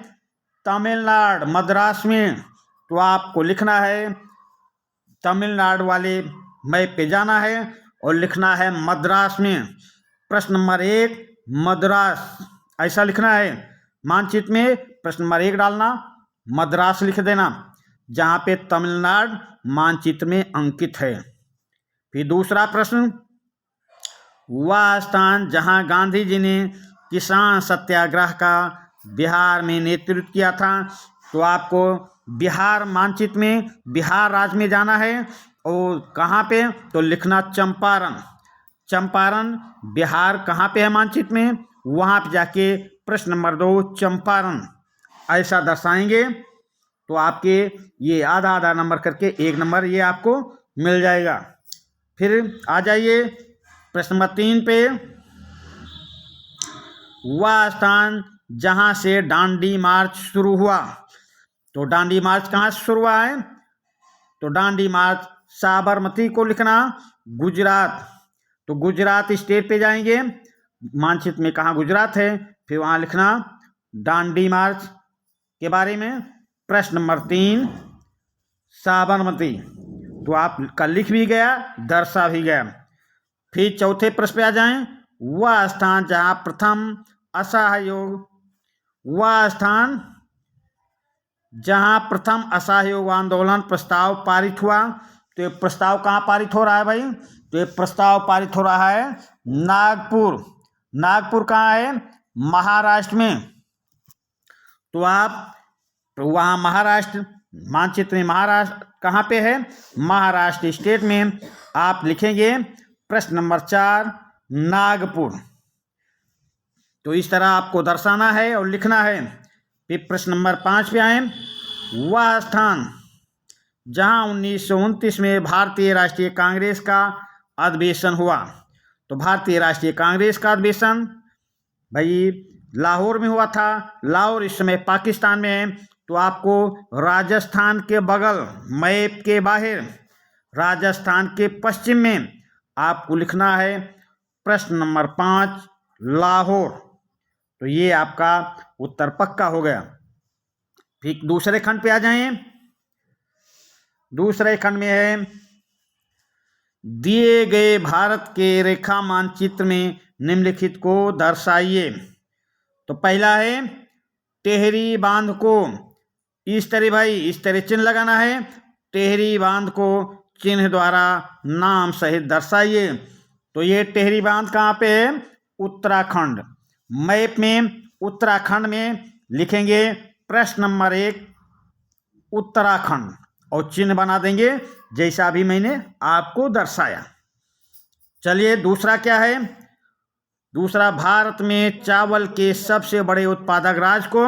तमिलनाडु, मद्रास में। तो आपको लिखना है, तमिलनाडु वाले मैप पे जाना है और लिखना है मद्रास में। प्रश्न नंबर 1 मद्रास, ऐसा लिखना है मानचित्र में। प्रश्न नंबर 1 डालना, मद्रास लिख देना, जहाँ पे तमिलनाडु मानचित्र में अंकित है। फिर दूसरा प्रश्न, वह स्थान जहाँ गांधी जी ने किसान सत्याग्रह का बिहार में नेतृत्व किया था। तो आपको बिहार मानचित्र में बिहार राज्य में जाना है और कहाँ पे? तो लिखना चंपारण बिहार कहाँ पे है मानचित्र में, वहाँ पे जाके प्रश्न नंबर 2 चंपारण ऐसा दर्शाएंगे। तो आपके ये आधा नंबर करके 1 नंबर ये आपको मिल जाएगा। फिर आ जाइए प्रश्न नंबर 3 पे। वह स्थान जहाँ से डांडी मार्च शुरू हुआ। तो डांडी मार्च कहाँ से शुरू हुआ है? तो डांडी मार्च साबरमती को लिखना, गुजरात। तो गुजरात स्टेट पे जाएंगे, मानचित्र में कहाँ गुजरात है, फिर वहाँ लिखना डांडी मार्च के बारे में। प्रश्न नंबर 3 साबरमती। तो आपका लिख भी गया, दर्शा भी गया। फिर चौथे प्रश्न पे आ जाएं। वह स्थान जहाँ प्रथम असहयोग आंदोलन प्रस्ताव पारित हुआ। तो ये प्रस्ताव कहाँ पारित हो रहा है भाई? तो ये प्रस्ताव पारित हो रहा है नागपुर कहाँ है? महाराष्ट्र में। तो आप वहाँ महाराष्ट्र मानचित्र में महाराष्ट्र कहाँ पे है? महाराष्ट्र स्टेट में। आप लिखेंगे प्रश्न नंबर 4 नागपुर। तो इस तरह आपको दर्शाना है और लिखना है। फिर प्रश्न नंबर 5 पे आए। वह स्थान जहां 1929 में भारतीय राष्ट्रीय कांग्रेस का अधिवेशन हुआ। तो भारतीय राष्ट्रीय कांग्रेस का अधिवेशन भाई लाहौर में हुआ था। लाहौर इस समय पाकिस्तान में है। तो आपको राजस्थान के बगल मैप के बाहर राजस्थान के पश्चिम में आपको लिखना है प्रश्न नंबर 5 लाहौर। तो ये आपका उत्तर पक्का हो गया। फिर दूसरे खंड पे आ जाएं। दूसरे खंड में है दिए गए भारत के रेखा मानचित्र में निम्नलिखित को दर्शाइए। तो पहला है टेहरी बांध को इस तरह चिन्ह लगाना है। टेहरी बांध को चिन्ह द्वारा नाम सहित दर्शाइए। तो ये टेहरी बांध कहाँ पे है? उत्तराखंड। मैप में उत्तराखंड में लिखेंगे प्रश्न नंबर 1 उत्तराखंड और चिन्ह बना देंगे जैसा अभी मैंने आपको दर्शाया। चलिए दूसरा क्या है? दूसरा भारत में चावल के सबसे बड़े उत्पादक राज्य को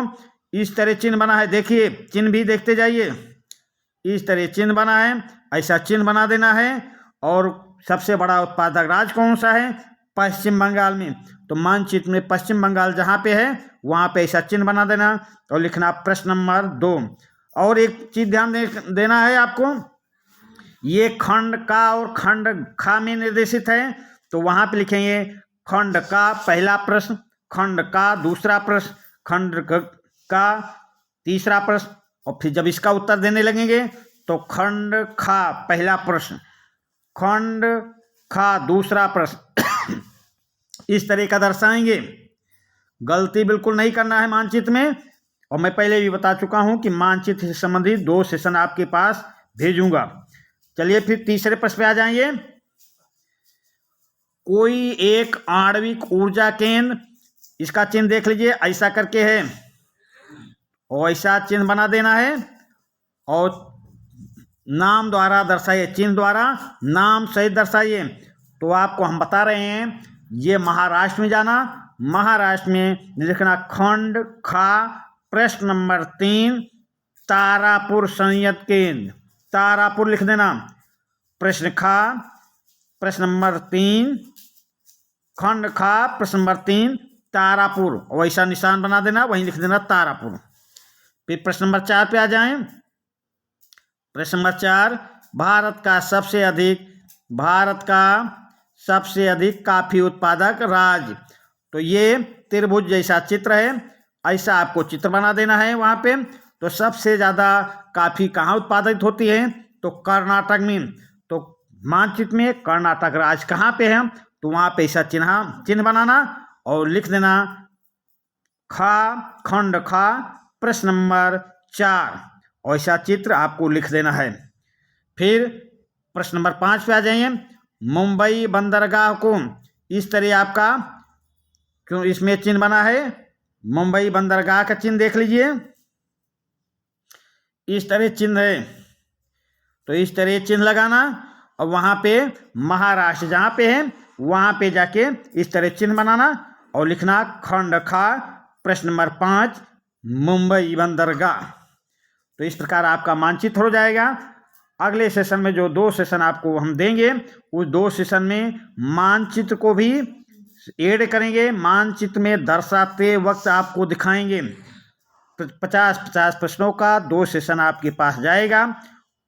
इस तरह चिन्ह बना है। देखिए चिन्ह भी देखते जाइए। इस तरह चिन्ह बना है, ऐसा चिन्ह बना देना है। और सबसे बड़ा उत्पादक राज्य कौन सा है? पश्चिम बंगाल में, तो मानचित्र में पश्चिम बंगाल जहाँ पे है वहाँ पे ऐसा चिन्ह बना देना और लिखना प्रश्न नंबर 2। और एक चीज ध्यान देना है आपको, ये खंड का और खंड खा में निर्देशित है, तो वहाँ पे लिखेंगे खंड का पहला प्रश्न, खंड का दूसरा प्रश्न, खंड का तीसरा प्रश्न, और फिर जब इसका उत्तर देने लगेंगे तो खंड खा पहला प्रश्न, खंड खा दूसरा प्रश्न इस तरह का दर्शाएंगे। गलती बिल्कुल नहीं करना है मानचित्र में। और मैं पहले भी बता चुका हूं कि मानचित्र से संबंधित 2 सेशन आपके पास भेजूंगा। चलिए फिर तीसरे प्रश्न पे आ जाएंगे। कोई एक आणविक ऊर्जा केंद्र, इसका चिन्ह देख लीजिए, ऐसा करके है और ऐसा चिन्ह बना देना है और नाम द्वारा दर्शाइए, चिन्ह द्वारा नाम सहित दर्शाइए। तो आपको हम बता रहे हैं ये महाराष्ट्र में जाना, महाराष्ट्र में लिखना खंड खा प्रश्न नंबर 3 तारापुर संयंत्र केंद्र, तारापुर लिख देना। प्रश्न खा प्रश्न नंबर 3, खंड खा प्रश्न नंबर 3 तारापुर, वैसा निशान बना देना, वहीं लिख देना तारापुर। फिर प्रश्न नंबर 4 पे आ जाएं। प्रश्न नंबर 4 भारत का सबसे अधिक काफी उत्पादक राज्य, तो ये त्रिभुज जैसा चित्र है, ऐसा आपको चित्र बना देना है वहाँ पे। तो सबसे ज़्यादा काफ़ी कहाँ उत्पादित होती है, तो कर्नाटक में। तो मानचित्र में कर्नाटक राज्य कहाँ पे है, तो वहाँ पे ऐसा चिन्ह बनाना और लिख देना खंड खा प्रश्न नंबर 4, ऐसा चित्र आपको लिख देना है। फिर प्रश्न नंबर 5 पे आ जाइए। मुंबई बंदरगाह को इस तरह आपका क्यों इसमें चिन्ह बना है, मुंबई बंदरगाह का चिन्ह देख लीजिए, इस तरह चिन्ह है, तो इस तरह चिन्ह लगाना और वहाँ पे महाराष्ट्र जहाँ पे है वहाँ पे जाके इस तरह चिन्ह बनाना और लिखना खंड खा प्रश्न नंबर 5 मुंबई बंदरगाह। तो इस प्रकार आपका मानचित्र हो जाएगा। अगले सेशन में जो 2 सेशन आपको हम देंगे, उस 2 सेशन में मानचित्र को भी ऐड करेंगे, मानचित्र में दर्शाते वक्त आपको दिखाएंगे। 50-50 प्रश्नों का 2 सेशन आपके पास जाएगा,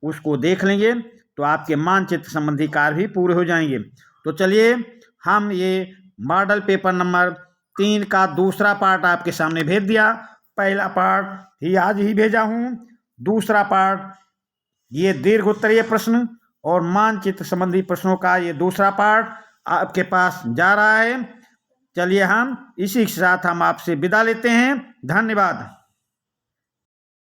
उसको देख लेंगे तो आपके मानचित्र संबंधी कार्य भी पूरे हो जाएंगे। तो चलिए हम ये मॉडल पेपर नंबर 3 का दूसरा पार्ट आपके सामने भेज दिया। पहला पार्ट ही आज ही भेजा हूँ, दूसरा पार्ट ये दीर्घ उत्तरीय प्रश्न और मानचित्र संबंधी प्रश्नों का ये दूसरा पार्ट आपके पास जा रहा है। चलिए हम इसी के साथ हम आपसे विदा लेते हैं। धन्यवाद।